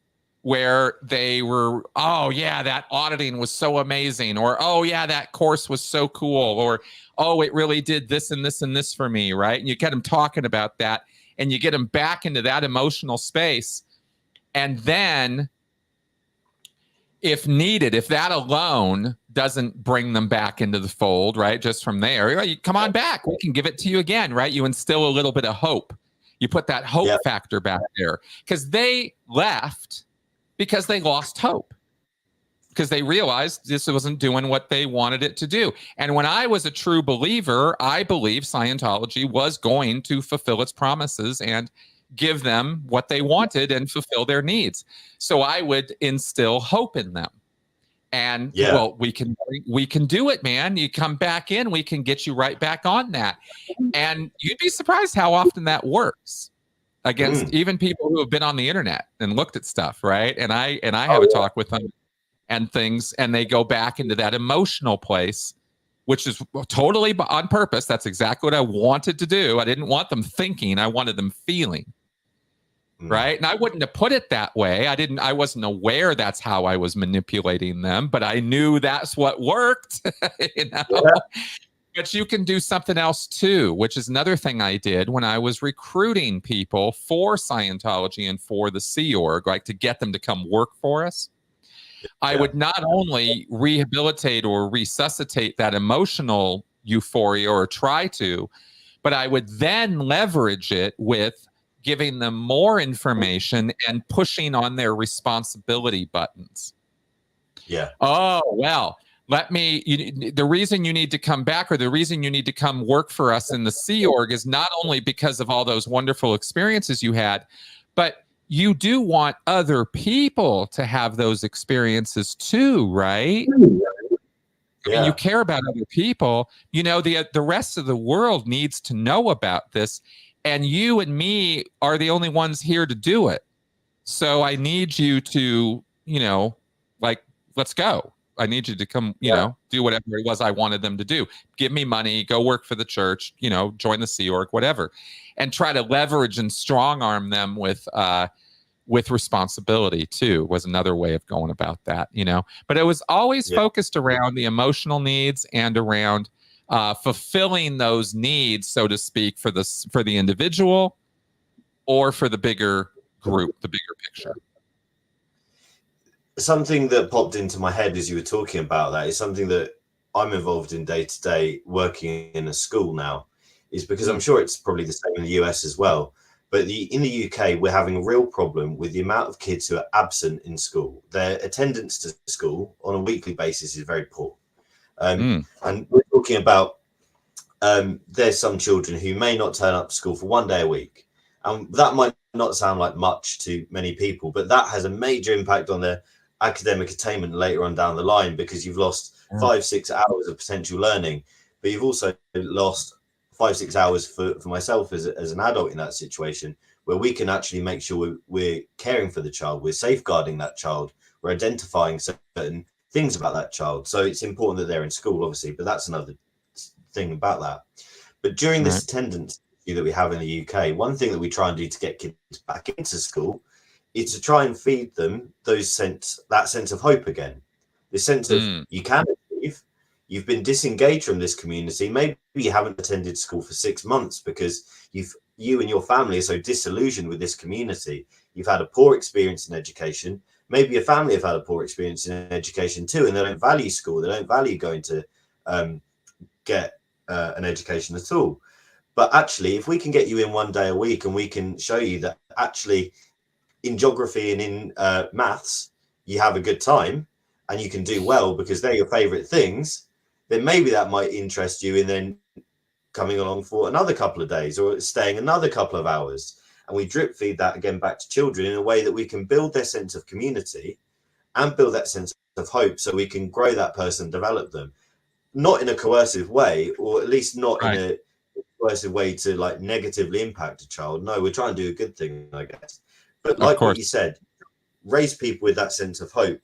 where they were, oh yeah, that auditing was so amazing, or oh yeah, that course was so cool, or oh, it really did this and this and this for me, right? And you get them talking about that, and you get them back into that emotional space. And then, if needed, if that alone doesn't bring them back into the fold, right, just from there, you come on back, we can give it to you again, right? You instill a little bit of hope. You put that hope factor back there, because they left because they lost hope, because they realized this wasn't doing what they wanted it to do. And when I was a true believer, I believed Scientology was going to fulfill its promises and give them what they wanted and fulfill their needs. So I would instill hope in them. And well, we can do it, man. You come back in, we can get you right back on that. And you'd be surprised how often that works against even people who have been on the internet and looked at stuff, right? And I have a talk with them and things, and they go back into that emotional place, which is totally on purpose. That's exactly what I wanted to do. I didn't want them thinking, I wanted them feeling. Right. And I wouldn't have put it that way. I wasn't aware that's how I was manipulating them, but I knew that's what worked. But you can do something else too, which is another thing I did when I was recruiting people for Scientology and for the Sea Org, like to get them to come work for us. I would not only rehabilitate or resuscitate that emotional euphoria, or try to, but I would then leverage it with giving them more information and pushing on their responsibility buttons. Oh, well, the reason you need to come back, or the reason you need to come work for us in the Sea Org, is not only because of all those wonderful experiences you had, but you do want other people to have those experiences too, right? I mean, you care about other people. The rest of the world needs to know about this. and you and me are the only ones here to do it. So I need you to, like, let's go. I need you to come, do whatever it was I wanted them to do. Give me money, go work for the church, join the Sea Org, whatever, and try to leverage and strong arm them with responsibility too, was another way of going about that, But it was always focused around the emotional needs and around fulfilling those needs, so to speak, for the individual or for the bigger group, the bigger picture. Something that popped into my head as you were talking about that is something that I'm involved in day to day, working in a school now, is because I'm sure it's probably the same in the US as well. But in the UK, we're having a real problem with the amount of kids who are absent in school. Their attendance to school on a weekly basis is very poor. And we're talking about there's some children who may not turn up to school for 1 day a week. And that might not sound like much to many people, but that has a major impact on their academic attainment later on down the line, because you've lost 5-6 hours of potential learning, but you've also lost 5-6 hours for myself as an adult in that situation, where we can actually make sure we're caring for the child, we're safeguarding that child, we're identifying certain things about that child. So it's important that they're in school, obviously, but that's another thing about that. But during this attendance that we have in the UK, one thing that we try and do to get kids back into school is to try and feed them that sense of hope again, this sense of you can achieve. You've been disengaged from this community. Maybe you haven't attended school for 6 months because you and your family are so disillusioned with this community. You've had a poor experience in education. Maybe your family have had a poor experience in education too, and they don't value school. They don't value going to get an education at all. But actually, if we can get you in 1 day a week and we can show you that actually in geography and in maths, you have a good time and you can do well because they're your favorite things, then maybe that might interest you in then coming along for another couple of days or staying another couple of hours. And we drip feed that again back to children in a way that we can build their sense of community and build that sense of hope, so we can grow that person, develop them, not in a coercive way, or at least not in a coercive way to like negatively impact a child. No, we're trying to do a good thing, I guess. But like what you said, raise people with that sense of hope,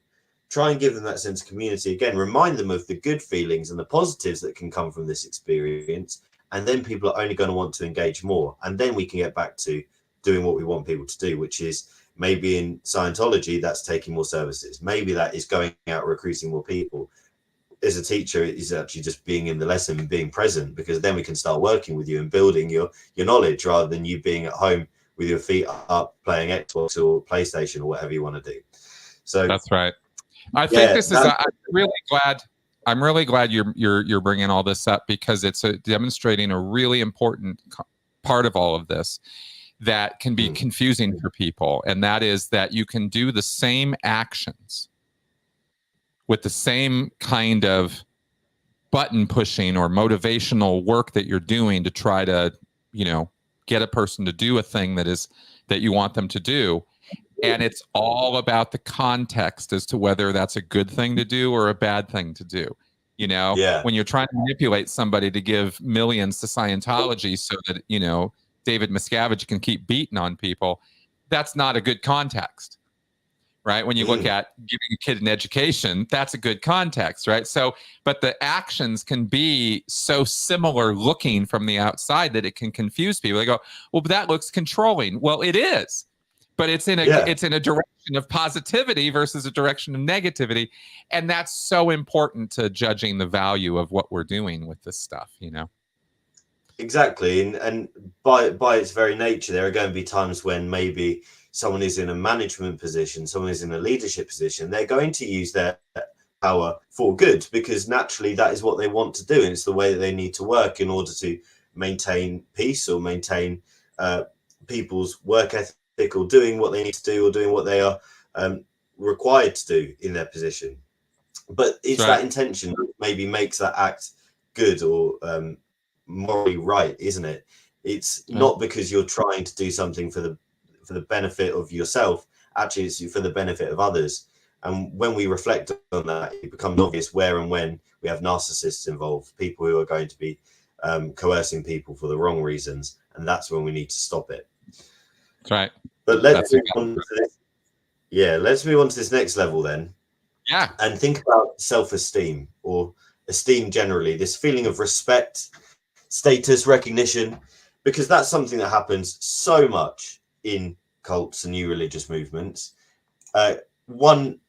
try and give them that sense of community again, remind them of the good feelings and the positives that can come from this experience, and then people are only going to want to engage more. And then we can get back to doing what we want people to do, which is maybe in Scientology, that's taking more services. Maybe that is going out recruiting more people. As a teacher, it is actually just being in the lesson and being present, because then we can start working with you and building your knowledge, rather than you being at home with your feet up playing Xbox or PlayStation or whatever you want to do. So that's right. I think this is. I'm really glad you're bringing all this up, because it's demonstrating a really important part of all of this that can be confusing for people, and that is that you can do the same actions with the same kind of button pushing or motivational work that you're doing to try to, get a person to do a thing that you want them to do. And it's all about the context as to whether that's a good thing to do or a bad thing to do. When you're trying to manipulate somebody to give millions to Scientology so that, David Miscavige can keep beating on people, that's not a good context, right? When you look at giving a kid an education, that's a good context, right? So, but the actions can be so similar looking from the outside that it can confuse people. They go, well, but that looks controlling. Well, it is, but it's in a direction of positivity versus a direction of negativity. And that's so important to judging the value of what we're doing with this stuff, Exactly. And by its very nature, there are going to be times when maybe someone is in a management position, someone is in a leadership position, they're going to use their power for good, because naturally that is what they want to do. And it's the way that they need to work in order to maintain peace or maintain people's work ethic, or doing what they need to do, or doing what they are required to do in their position. But it's that intention that maybe makes that act good or morally right, isn't it? It's not because you're trying to do something for the benefit of yourself. Actually, it's for the benefit of others. And when we reflect on that, it becomes obvious where and when we have narcissists involved, people who are going to be coercing people for the wrong reasons. and that's when we need to stop it. That's right. But let's move on to this. Yeah, let's move on to this next level then. Yeah. And think about self-esteem, or esteem generally, this feeling of respect, status, recognition, because that's something that happens so much in cults and new religious movements. One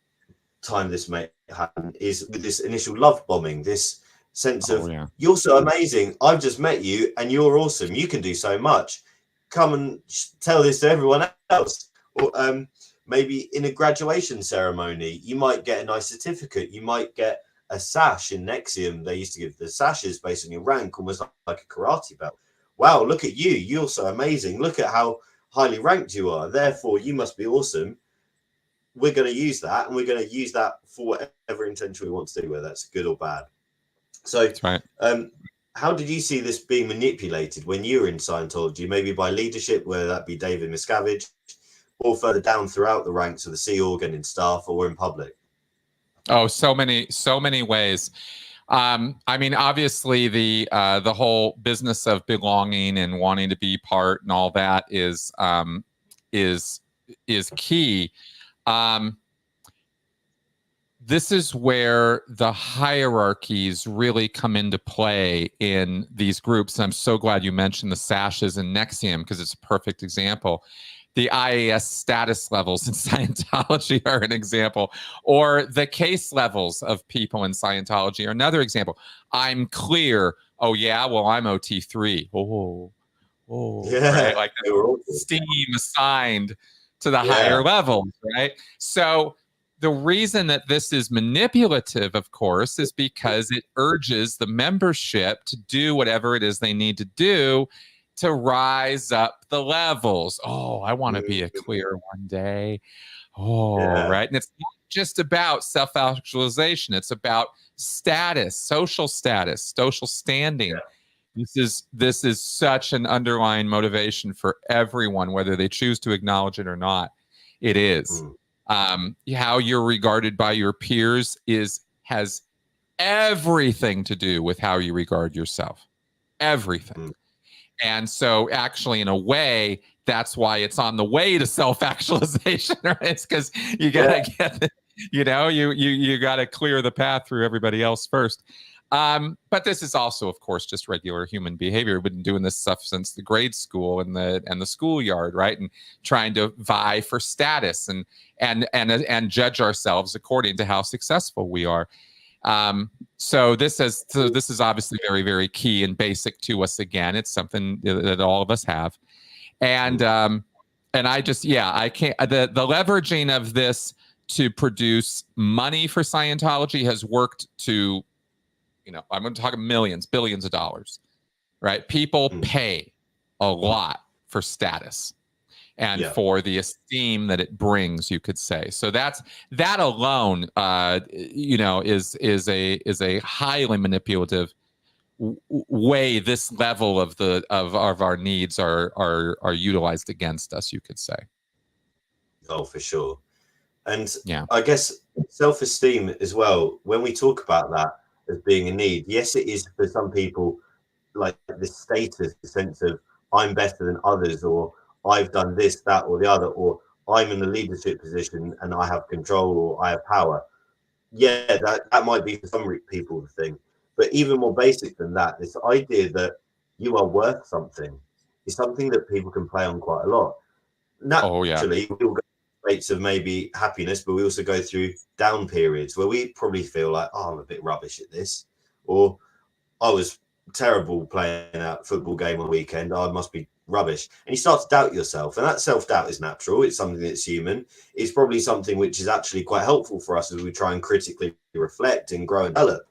time this may happen is with this initial love bombing, this sense of, you're so amazing, I've just met you and you're awesome, you can do so much, come and tell this to everyone else. Or maybe in a graduation ceremony, you might get a nice certificate, you might get a sash. In Nexium, they used to give the sashes based on your rank, almost like a karate belt. Wow, look at you, you're so amazing, look at how highly ranked you are, therefore you must be awesome. We're going to use that, and we're going to use that for whatever intention we want to do, whether that's good or bad. So that's right. How did you see this being manipulated when you were in Scientology, maybe by leadership, whether that be David Miscavige, or further down throughout the ranks of the Sea Org in staff, or in public? Oh, so many ways. I mean, obviously the whole business of belonging and wanting to be part and all that is key. This is where the hierarchies really come into play in these groups. And I'm so glad you mentioned the sashes and Nexium, because it's a perfect example. The IAS status levels in Scientology are an example, or the case levels of people in Scientology are another example. I'm clear. Oh yeah, well, I'm OT3. Yeah, right? Like esteem assigned to the higher levels, right? So the reason that this is manipulative, of course, is because it urges the membership to do whatever it is they need to do to rise up the levels. Oh, I want to be a clear one day. Right. And it's not just about self-actualization. It's about status, social standing. This is such an underlying motivation for everyone, whether they choose to acknowledge it or not. It is. How you're regarded by your peers has everything to do with how you regard yourself. Everything. And so actually, in a way, that's why it's on the way to self-actualization, right? It's because you gotta get, you gotta clear the path through everybody else first. But this is also, of course, just regular human behavior. We've been doing this stuff since the grade school and the schoolyard, right? And trying to vie for status and judge ourselves according to how successful we are. So this is obviously very, very key and basic to us. Again, it's something that all of us have, and I just I can't. The leveraging of this to produce money for Scientology has worked to, I'm going to talk millions, billions of dollars, right? People pay a lot for status and for the esteem that it brings, you could say. So that alone, is a highly manipulative way this level of our needs are utilized against us, you could say. Oh, for sure. And I guess self-esteem as well, when we talk about that as being a need, yes, it is for some people, like the status, the sense of I'm better than others, or I've done this, that, or the other, or I'm in the leadership position and I have control, or I have power. Yeah, that might be for some people the thing. But even more basic than that, this idea that you are worth something is something that people can play on quite a lot. Naturally, we all go through rates of maybe happiness, but we also go through down periods where we probably feel like, oh, I'm a bit rubbish at this, or I was terrible playing a football game on the weekend, I must be rubbish. And you start to doubt yourself, and that self-doubt is natural. It's something that's human. It's probably something which is actually quite helpful for us as we try and critically reflect and grow and develop.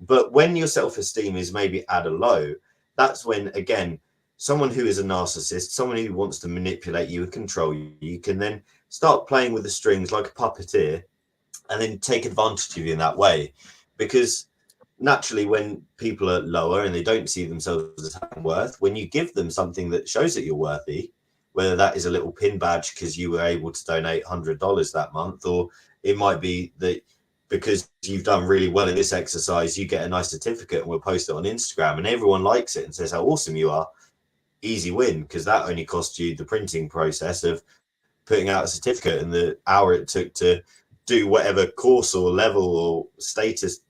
But when your self-esteem is maybe at a low, that's when, again, someone who is a narcissist, someone who wants to manipulate you and control you can then start playing with the strings like a puppeteer and then take advantage of you in that way. Because naturally, when people are lower and they don't see themselves as having worth, when you give them something that shows that you're worthy, whether that is a little pin badge because you were able to donate $100 that month, or it might be that because you've done really well in this exercise, you get a nice certificate and we'll post it on Instagram and everyone likes it and says how awesome you are. easy win, because that only cost you the printing process of putting out a certificate and the hour it took to do whatever course or level or status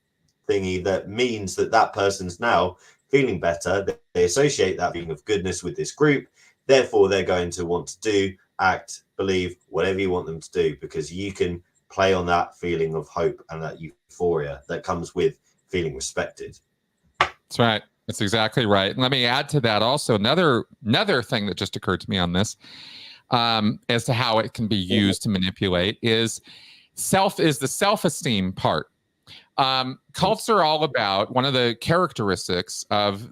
thingy that means that that person's now feeling better. They associate that feeling of goodness with this group. Therefore, they're going to want to do, act, believe, whatever you want them to do, because you can play on that feeling of hope and that euphoria that comes with feeling respected. That's right. That's exactly right. And let me add to that also another thing that just occurred to me on this, as to how it can be used to manipulate is the self-esteem part. Cults are all about, one of the characteristics of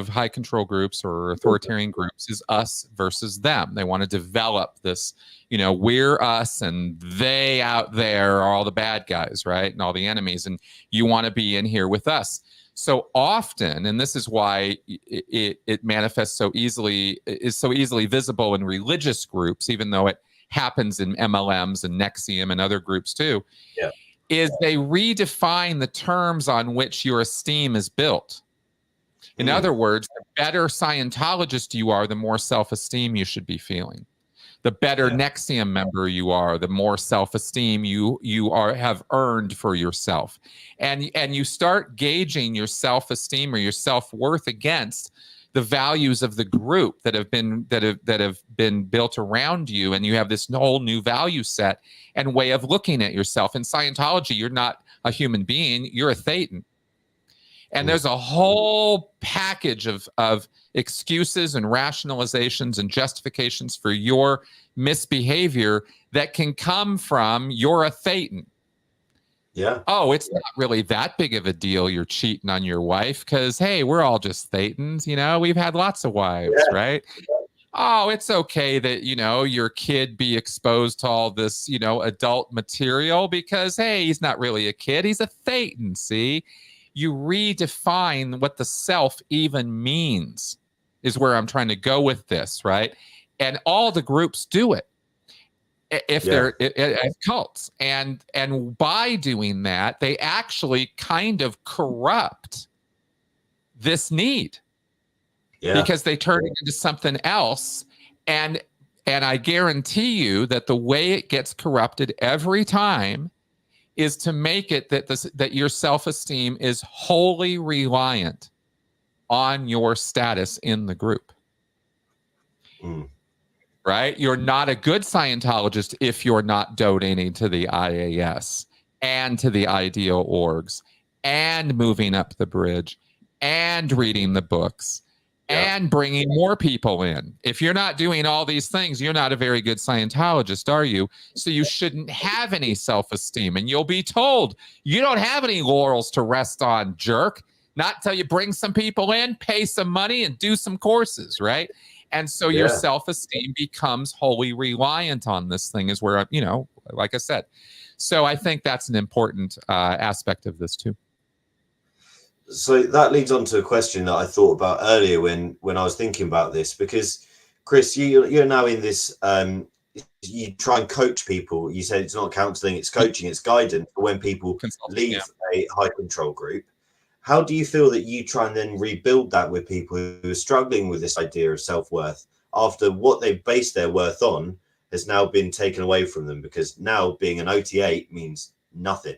high control groups or authoritarian groups is us versus them. They want to develop this, we're us and they out there are all the bad guys, right? And all the enemies, and you want to be in here with us. So often, and this is why it manifests so easily, is so easily visible in religious groups, even though it happens in MLMs and Nexium and other groups too. Yeah. Is they redefine the terms on which your esteem is built. In other words, the better Scientologist you are, the more self-esteem you should be feeling. The better Nexium member you are, the more self-esteem you have earned for yourself. And you start gauging your self-esteem or your self-worth against the values of the group that have been built around you, and you have this whole new value set and way of looking at yourself. In Scientology, you're not a human being, you're a Thetan. And there's a whole package of excuses and rationalizations and justifications for your misbehavior that can come from you're a Thetan. Yeah. Oh, it's not really that big of a deal you're cheating on your wife because, hey, we're all just Thetans, we've had lots of wives, right? Oh, it's okay that, your kid be exposed to all this, adult material because, hey, he's not really a kid. He's a Thetan, see? You redefine what the self even means is where I'm trying to go with this, right? And all the groups do it. If they're as cults, and by doing that, they actually kind of corrupt this need, because they turn it into something else. And I guarantee you that the way it gets corrupted every time is to make it that your self-esteem is wholly reliant on your status in the group. Right? You're not a good Scientologist if you're not donating to the IAS and to the ideal orgs and moving up the bridge and reading the books and bringing more people in. If you're not doing all these things, you're not a very good Scientologist, are you? So you shouldn't have any self-esteem, and you'll be told you don't have any laurels to rest on, jerk. Not until you bring some people in, pay some money, and do some courses, right? And so your self-esteem becomes wholly reliant on this thing, is where, like I said. So I think that's an important aspect of this too. So that leads on to a question that I thought about earlier when I was thinking about this, because Chris, you're now in this, you try and coach people. You said it's not counseling, it's coaching, it's guidance for when people leave a high control group. How do you feel that you try and then rebuild that with people who are struggling with this idea of self-worth after what they base their worth on has now been taken away from them, because now being an OT8 means nothing?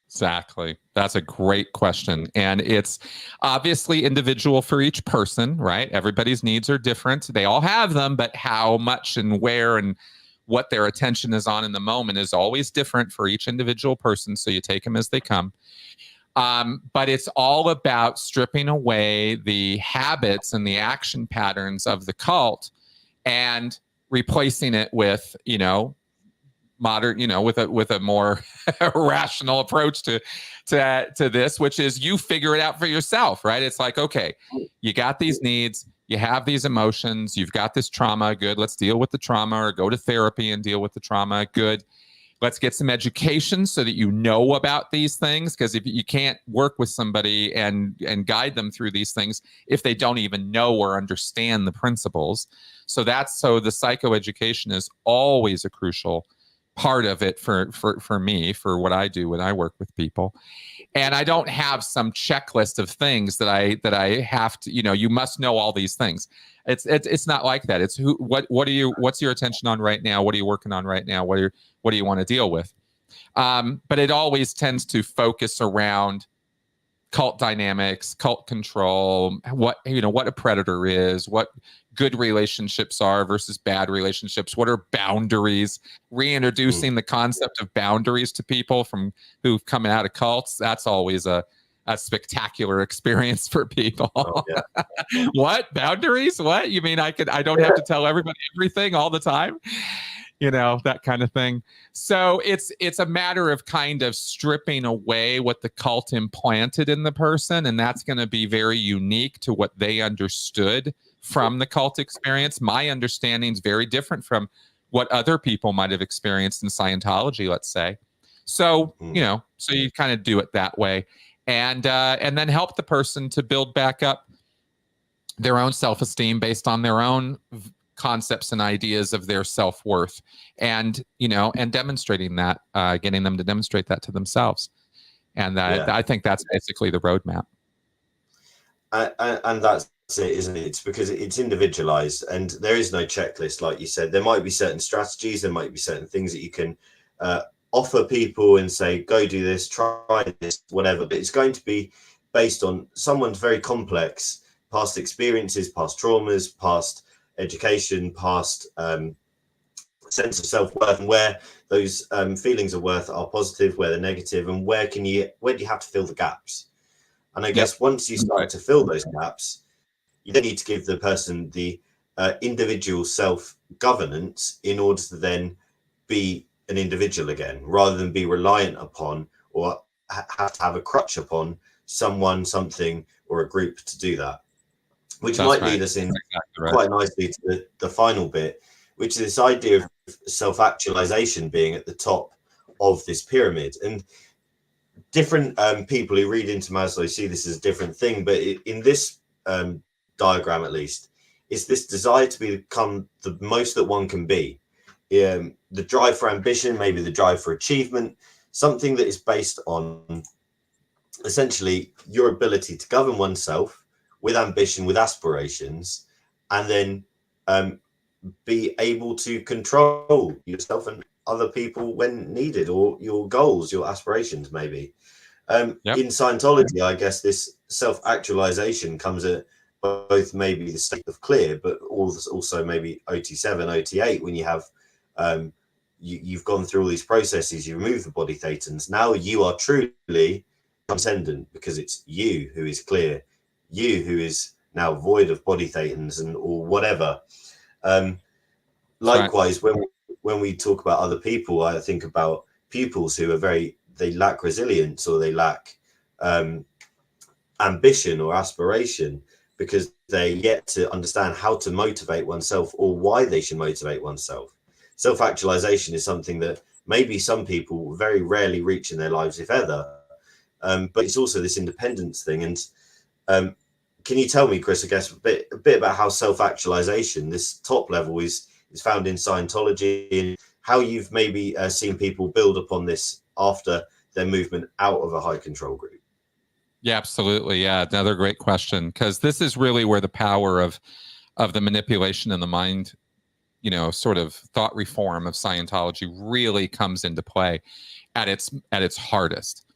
Exactly. That's a great question. And it's obviously individual for each person, right? Everybody's needs are different. They all have them, but how much and where and what their attention is on in the moment is always different for each individual person. So you take them as they come. But it's all about stripping away the habits and the action patterns of the cult and replacing it with, modern, with a more rational approach to this, which is you figure it out for yourself, right? It's like, okay, you got these needs, you have these emotions, you've got this trauma, good, let's deal with the trauma, or go to therapy and deal with the trauma, good. Let's get some education so that you know about these things, because if you can't work with somebody and guide them through these things if they don't even know or understand the principles. So the psychoeducation is always a crucial part of it for me, for what I do when I work with people. And I don't have some checklist of things that I have to, you must know all these things. It's not like that. It's what's your attention on right now? What are you working on right now? What do you want to deal with? But it always tends to focus around cult dynamics, cult control, what a predator is, what good relationships are versus bad relationships, what are boundaries, reintroducing the concept of boundaries to people who've come out of cults. That's always a spectacular experience for people. Oh, yeah. What boundaries? What you mean? I don't have to tell everybody everything all the time, that kind of thing. So it's a matter of kind of stripping away what the cult implanted in the person, and that's going to be very unique to what they understood from the cult experience. My understanding is very different from what other people might have experienced in Scientology, let's say. So so you kind of do it that way, and then help the person to build back up their own self-esteem based on their own concepts and ideas of their self-worth, and demonstrating that, getting them to demonstrate that to themselves. And I think that's basically the roadmap. And that's it, isn't it? It's because it's individualized, and there is no checklist, like you said. There might be certain strategies, there might be certain things that you can offer people and say, go do this, try this, whatever. But it's going to be based on someone's very complex past experiences, past traumas, past education, past sense of self-worth, and where those feelings of worth are positive, where they're negative, and where do you have to fill the gaps. And I guess once you start to fill those gaps, you then need to give the person the individual self-governance in order to then be an individual again, rather than be reliant upon or have to have a crutch upon someone, something, or a group to do that. Which might lead us in quite nicely to the final bit, which is this idea of self-actualization being at the top of this pyramid. And different people who read into Maslow see this as a different thing, but in this diagram, at least, it's this desire to become the most that one can be. The drive for ambition, maybe the drive for achievement, something that is based on essentially your ability to govern oneself with ambition, with aspirations, and then be able to control yourself and other people when needed, or your goals, your aspirations, maybe. In Scientology, I guess this self-actualization comes at both maybe the state of clear, but also maybe OT7, OT8, when you have you've gone through all these processes, you remove the body thetans. Now you are truly transcendent, because it's you who is clear, you who is now void of body thetans or whatever. Likewise, when we talk about other people, I think about pupils who are they lack resilience, or they lack ambition or aspiration, because they're yet to understand how to motivate oneself or why they should motivate oneself. Self-actualization is something that maybe some people very rarely reach in their lives, if ever. But it's also this independence thing. And can you tell me, Chris, I guess a bit about how self-actualization, this top level, is found in Scientology, and how you've maybe seen people build upon this after their movement out of a high control group? Yeah, absolutely. Yeah, another great question, because this is really where the power of the manipulation in the mind, sort of thought reform of Scientology really comes into play at its hardest.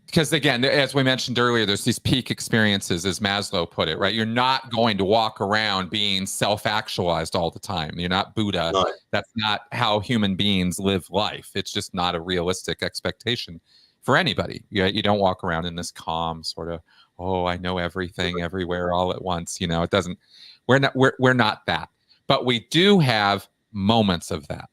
Because again, as we mentioned earlier, there's these peak experiences, as Maslow put it, right? You're not going to walk around being self-actualized all the time. You're not Buddha. No. That's not how human beings live life. It's just not a realistic expectation for anybody. You don't walk around in this calm sort of, oh, I know everything everywhere all at once. It doesn't. We're not that. But we do have moments of that.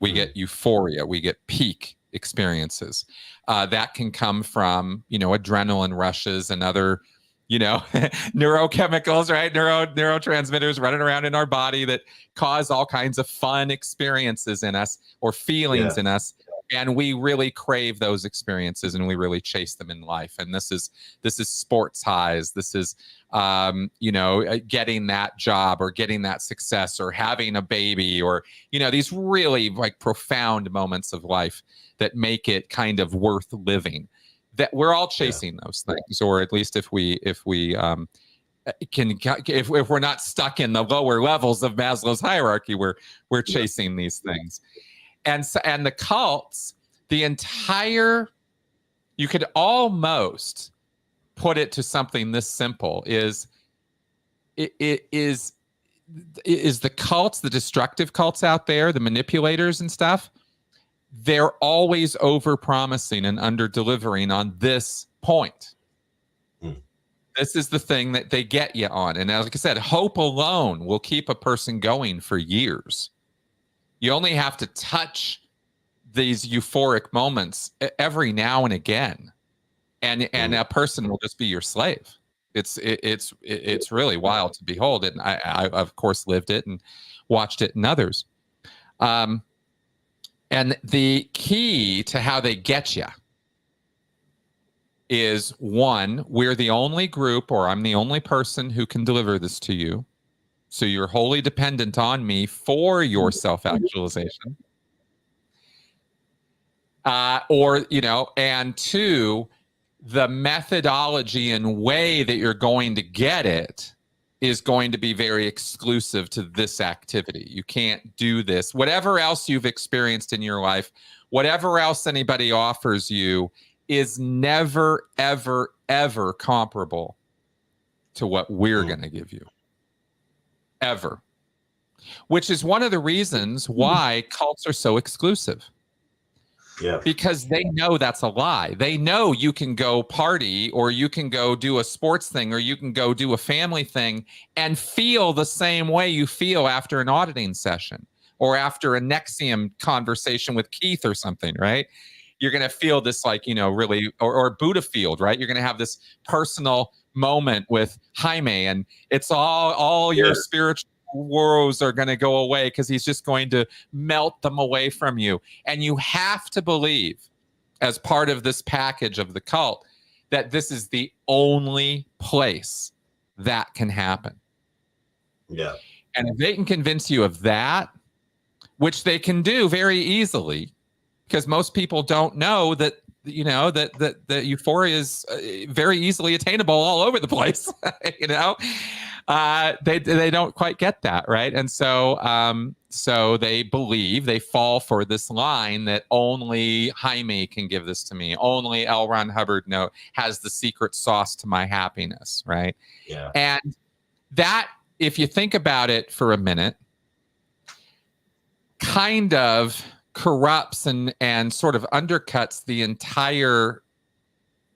We get euphoria. We get peak experiences that can come from adrenaline rushes and other neurochemicals, right? Neurotransmitters running around in our body that cause all kinds of fun experiences in us, or feelings in us. And we really crave those experiences, and we really chase them in life. And this is sports highs. This is, getting that job or getting that success or having a baby, or, these really like profound moments of life that make it kind of worth living. That we're all chasing those things, or at least if we're not stuck in the lower levels of Maslow's hierarchy, we're chasing these things. And the cults, you could almost put it to something this simple: is the cults, the destructive cults out there, the manipulators and stuff, they're always over promising and under delivering on this point. This is the thing that they get you on. And like I said, hope alone will keep a person going for years. You only have to touch these euphoric moments every now and again, and a person will just be your slave. It's really wild to behold it. And I of course lived it and watched it in others. And the key to how they get you is, one, we're the only group, or I'm the only person who can deliver this to you. So you're wholly dependent on me for your self-actualization. And two, the methodology and way that you're going to get it is going to be very exclusive to this activity. You can't do this. Whatever else you've experienced in your life, whatever else anybody offers you, is never, ever, ever comparable to what we're going to give you. Ever. Which is one of the reasons why cults are so exclusive. Yeah. Because they know that's a lie. They know you can go party, or you can go do a sports thing, or you can go do a family thing and feel the same way you feel after an auditing session or after a Nexium conversation with Keith or something, right? You're going to feel this really, or Buddha field, right? You're going to have this personal moment with Jaime, and it's all your spiritual woes are going to go away because he's just going to melt them away from you. And you have to believe, as part of this package of the cult, that this is the only place that can happen. Yeah. And if they can convince you of that, which they can do very easily, because most people don't know that that euphoria is very easily attainable all over the place. They don't quite get that, right? And so they believe, they fall for this line that only Jaime can give this to me, only L. Ron Hubbard has the secret sauce to my happiness, right? Yeah. And that, if you think about it for a minute, kind of corrupts and sort of undercuts the entire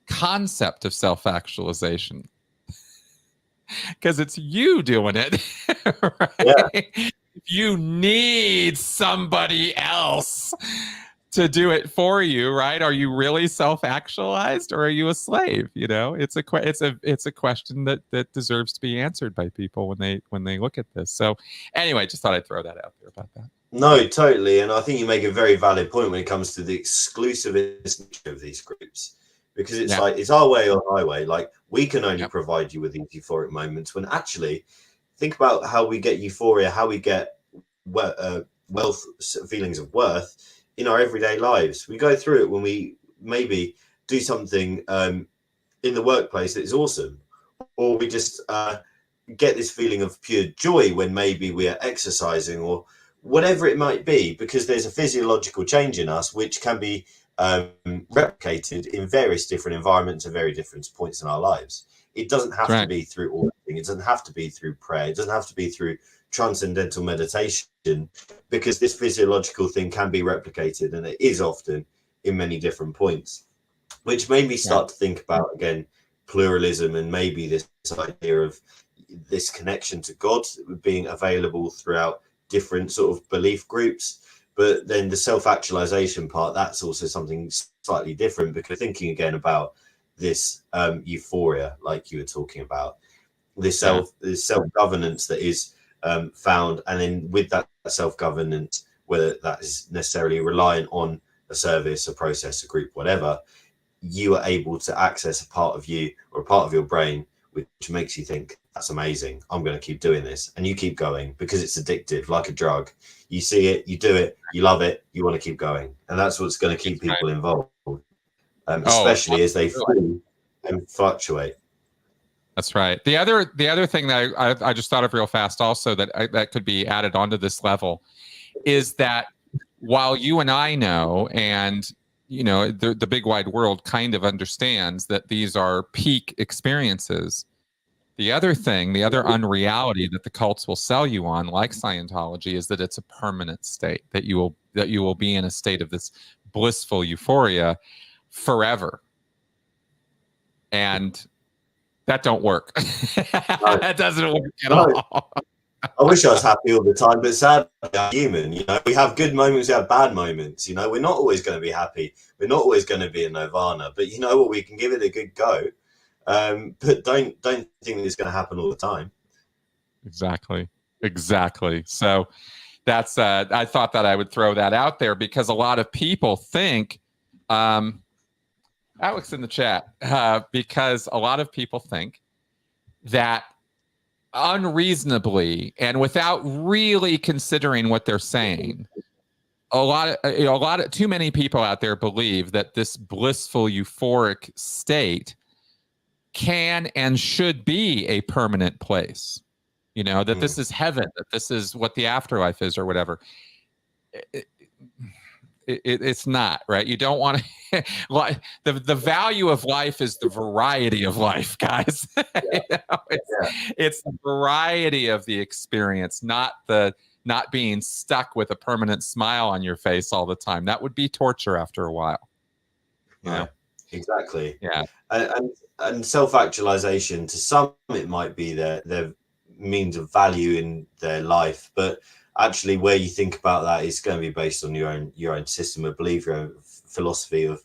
concept of self-actualization, because it's you doing it, right? Yeah. You need somebody else to do it for you, right? Are you really self-actualized, or are you a slave? It's a question that deserves to be answered by people when they look at this. So anyway, just thought I'd throw that out there about that. No, totally. And I think you make a very valid point when it comes to the exclusivist of these groups, because it's like, it's our way or highway. Like, we can only provide you with these euphoric moments, when actually think about how we get euphoria, how we get wealth, feelings of worth in our everyday lives. We go through it when we maybe do something in the workplace that is awesome, or we just get this feeling of pure joy when maybe we are exercising, or whatever it might be, because there's a physiological change in us which can be replicated in various different environments at very different points in our lives. It doesn't have to be through auditing. It doesn't have to be through prayer. It doesn't have to be through transcendental meditation, because this physiological thing can be replicated, and it is often in many different points, which made me start to think about, again, pluralism, and maybe this idea of this connection to God being available throughout different sort of belief groups. But then the self-actualization part, that's also something slightly different, because thinking again about this euphoria, like you were talking about, this self-governance that is found, and then with that self-governance, whether that is necessarily reliant on a service, a process, a group, whatever, you are able to access a part of you or a part of your brain which makes you think, that's amazing, I'm going to keep doing this, and you keep going because it's addictive, like a drug. You see it, you do it, you love it, you want to keep going, and that's what's going to keep people involved, especially as they fall and fluctuate. That's right. The other thing that I just thought of real fast also that could be added onto this level is that while you and I know, and the big wide world kind of understands that these are peak experiences, the other unreality that the cults will sell you on, like Scientology, is that it's a permanent state, that you will be in a state of this blissful euphoria forever. And that don't work. No. That doesn't work at all. I wish I was happy all the time, but sadly, I'm human. We have good moments, we have bad moments. We're not always going to be happy. We're not always going to be in nirvana. But you know what? We can give it a good go. But don't think it's going to happen all the time. Exactly. So that's I thought that I would throw that out there because a lot of people think. Alex in the chat, because a lot of people think that unreasonably and without really considering what they're saying, too many people out there believe that this blissful euphoric state can and should be a permanent place, that this is heaven, that this is what the afterlife is or whatever. It's not, right? You don't want to the value of life is the variety of life, guys. It's the variety of the experience, not being stuck with a permanent smile on your face all the time. That would be torture after a while. Yeah, exactly. Yeah. And self-actualization, to some it might be their means of value in their life, but actually where you think about that is going to be based on your own system of belief, your own philosophy of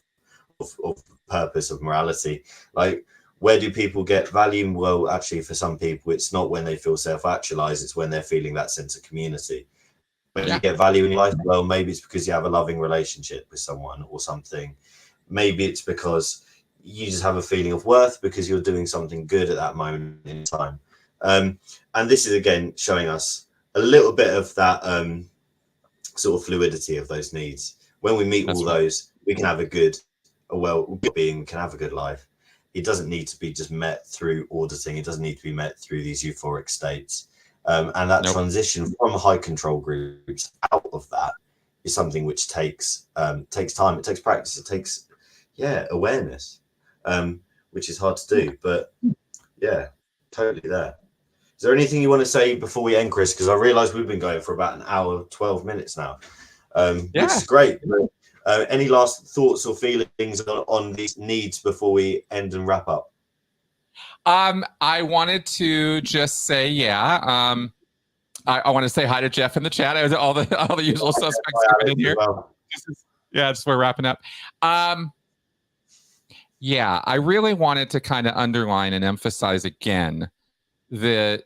purpose, of morality. Like, where do people get value? Well, actually for some people it's not when they feel self-actualized, it's when they're feeling that sense of community. When you get value in your life, well, maybe it's because you have a loving relationship with someone or something. Maybe it's because you just have a feeling of worth because you're doing something good at that moment in time. And this is again showing us a little bit of that sort of fluidity of those needs. When we meet all those, we can have a well-being, we can have a good life. It doesn't need to be just met through auditing. It doesn't need to be met through these euphoric states. And that transition from high control groups out of that is something which takes time. It takes practice. It takes, awareness, which is hard to do. But yeah, totally there. Is there anything you want to say before we end, Chris? Because I realise we've been going for about an hour, 12 minutes now, which is great. Any last thoughts or feelings on these needs before we end and wrap up? I wanted to just say, I want to say hi to Jeff in the chat. All the usual suspects have been in here. Just we're wrapping up. I really wanted to kind of underline and emphasize again that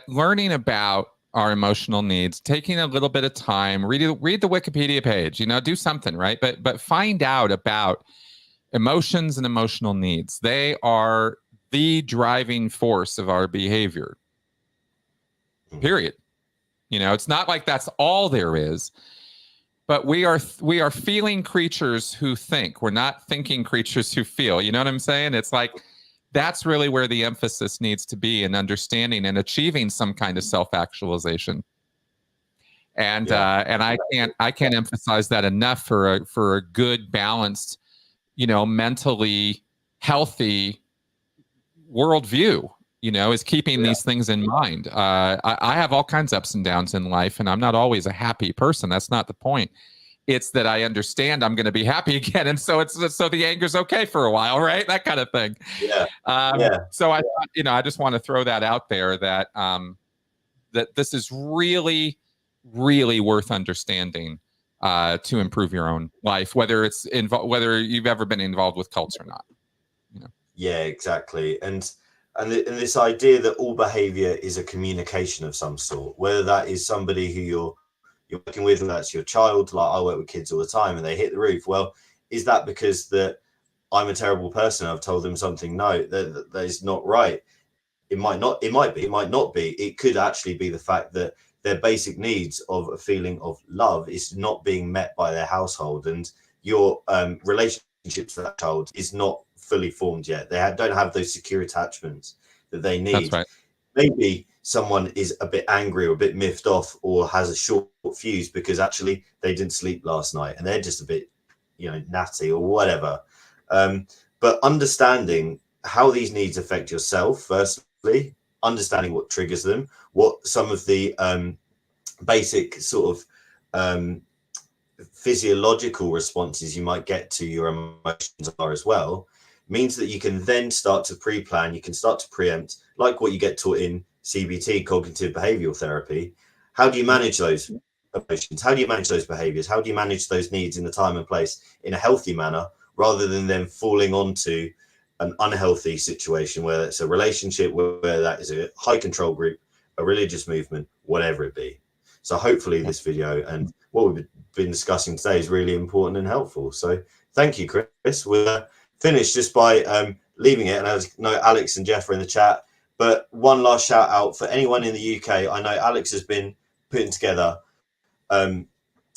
learning about our emotional needs, taking a little bit of time, read the Wikipedia page, do something, right? But find out about emotions and emotional needs. They are the driving force of our behavior. Period. It's not like that's all there is, but we are feeling creatures who think. We're not thinking creatures who feel. You know what I'm saying? It's like that's really where the emphasis needs to be in understanding and achieving some kind of self-actualization. And I can't emphasize that enough for a good, balanced, mentally healthy worldview. Is keeping these things in mind. I have all kinds of ups and downs in life, and I'm not always a happy person. That's not the point. It's that I understand I'm going to be happy again, and so the anger's okay for a while, right? That kind of thing. So I thought, I just want to throw that out there that that this is really, really worth understanding to improve your own life, whether you've ever been involved with cults or not. Yeah, exactly. And this idea that all behavior is a communication of some sort, whether that is somebody who you're you're working with, whether that's your child, like I work with kids all the time and they hit the roof. Well, is that because that I'm a terrible person? I've told them something? No, that is not right. It might not be. It could actually be the fact that their basic needs of a feeling of love is not being met by their household, and your relationship to that child is not fully formed yet. They don't have those secure attachments that they need. That's right. Maybe someone is a bit angry or a bit miffed off or has a short fuse because actually they didn't sleep last night and they're just a bit, natty or whatever. But understanding how these needs affect yourself, firstly, understanding what triggers them, what some of the basic sort of physiological responses you might get to your emotions are as well, means that you can then start to pre-plan, you can start to preempt, like what you get taught in CBT, cognitive behavioral therapy. How do you manage those emotions? How do you manage those behaviors? How do you manage those needs in the time and place in a healthy manner, rather than them falling onto an unhealthy situation, whether it's a relationship, where that is a high control group, a religious movement, whatever it be. So hopefully this video and what we've been discussing today is really important and helpful. So thank you, Chris. We'll finish just by leaving it. And I know Alex and Jeff are in the chat, but one last shout out for anyone in the UK. I know Alex has been putting together the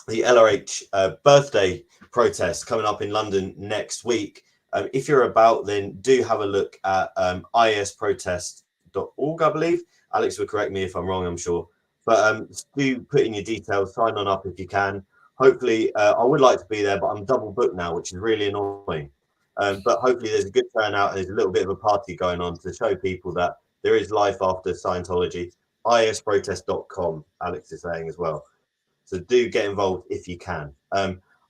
LRH birthday protest coming up in London next week. If you're about, then do have a look at iesprotest.org, I believe. Alex will correct me if I'm wrong, I'm sure. But do put in your details, sign on up if you can. Hopefully, I would like to be there, but I'm double booked now, which is really annoying. But hopefully there's a good turnout and there's a little bit of a party going on to show people that there is life after Scientology. iesprotest.com, Alex is saying as well. So do get involved if you can.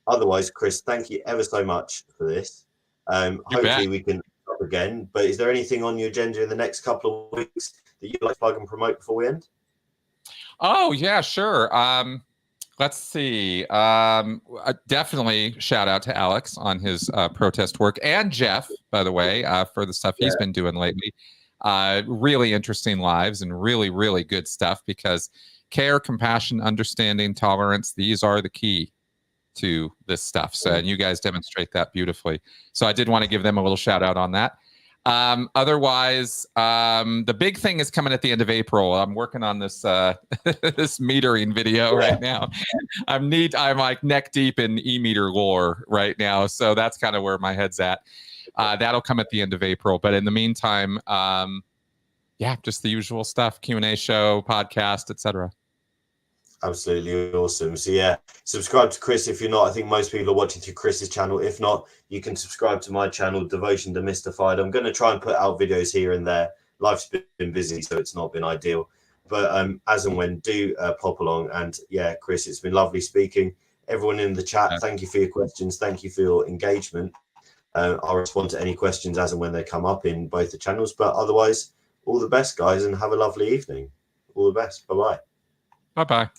Otherwise, Chris, thank you ever so much for this. Hopefully we can talk again. But is there anything on your agenda in the next couple of weeks that you'd like to plug and promote before we end? Oh, yeah, sure. Let's see. Definitely shout out to Alex on his protest work, and Jeff, by the way, for the stuff he's been doing lately. Really interesting lives and really, really good stuff, because care, compassion, understanding, tolerance, these are the key to this stuff. So, and you guys demonstrate that beautifully. So I did want to give them a little shout out on that. Otherwise, the big thing is coming at the end of April. I'm working on this this metering video right now. I'm like neck deep in e-meter lore right now, so that's kind of where my head's at. That'll come at the end of April, but in the meantime, yeah, just the usual stuff: Q&A show, podcast, etc. Absolutely awesome. So yeah, subscribe to Chris if you're not. I think most people are watching through Chris's channel. If not, you can subscribe to my channel, Devotion Demystified. I'm going to try and put out videos here and there. Life's been busy, so it's not been ideal. But as and when, do pop along. And yeah, Chris, it's been lovely speaking. Everyone in the chat, thank you for your questions. Thank you for your engagement. I'll respond to any questions as and when they come up in both the channels. But otherwise, all the best, guys, and have a lovely evening. All the best. Bye-bye. Bye-bye.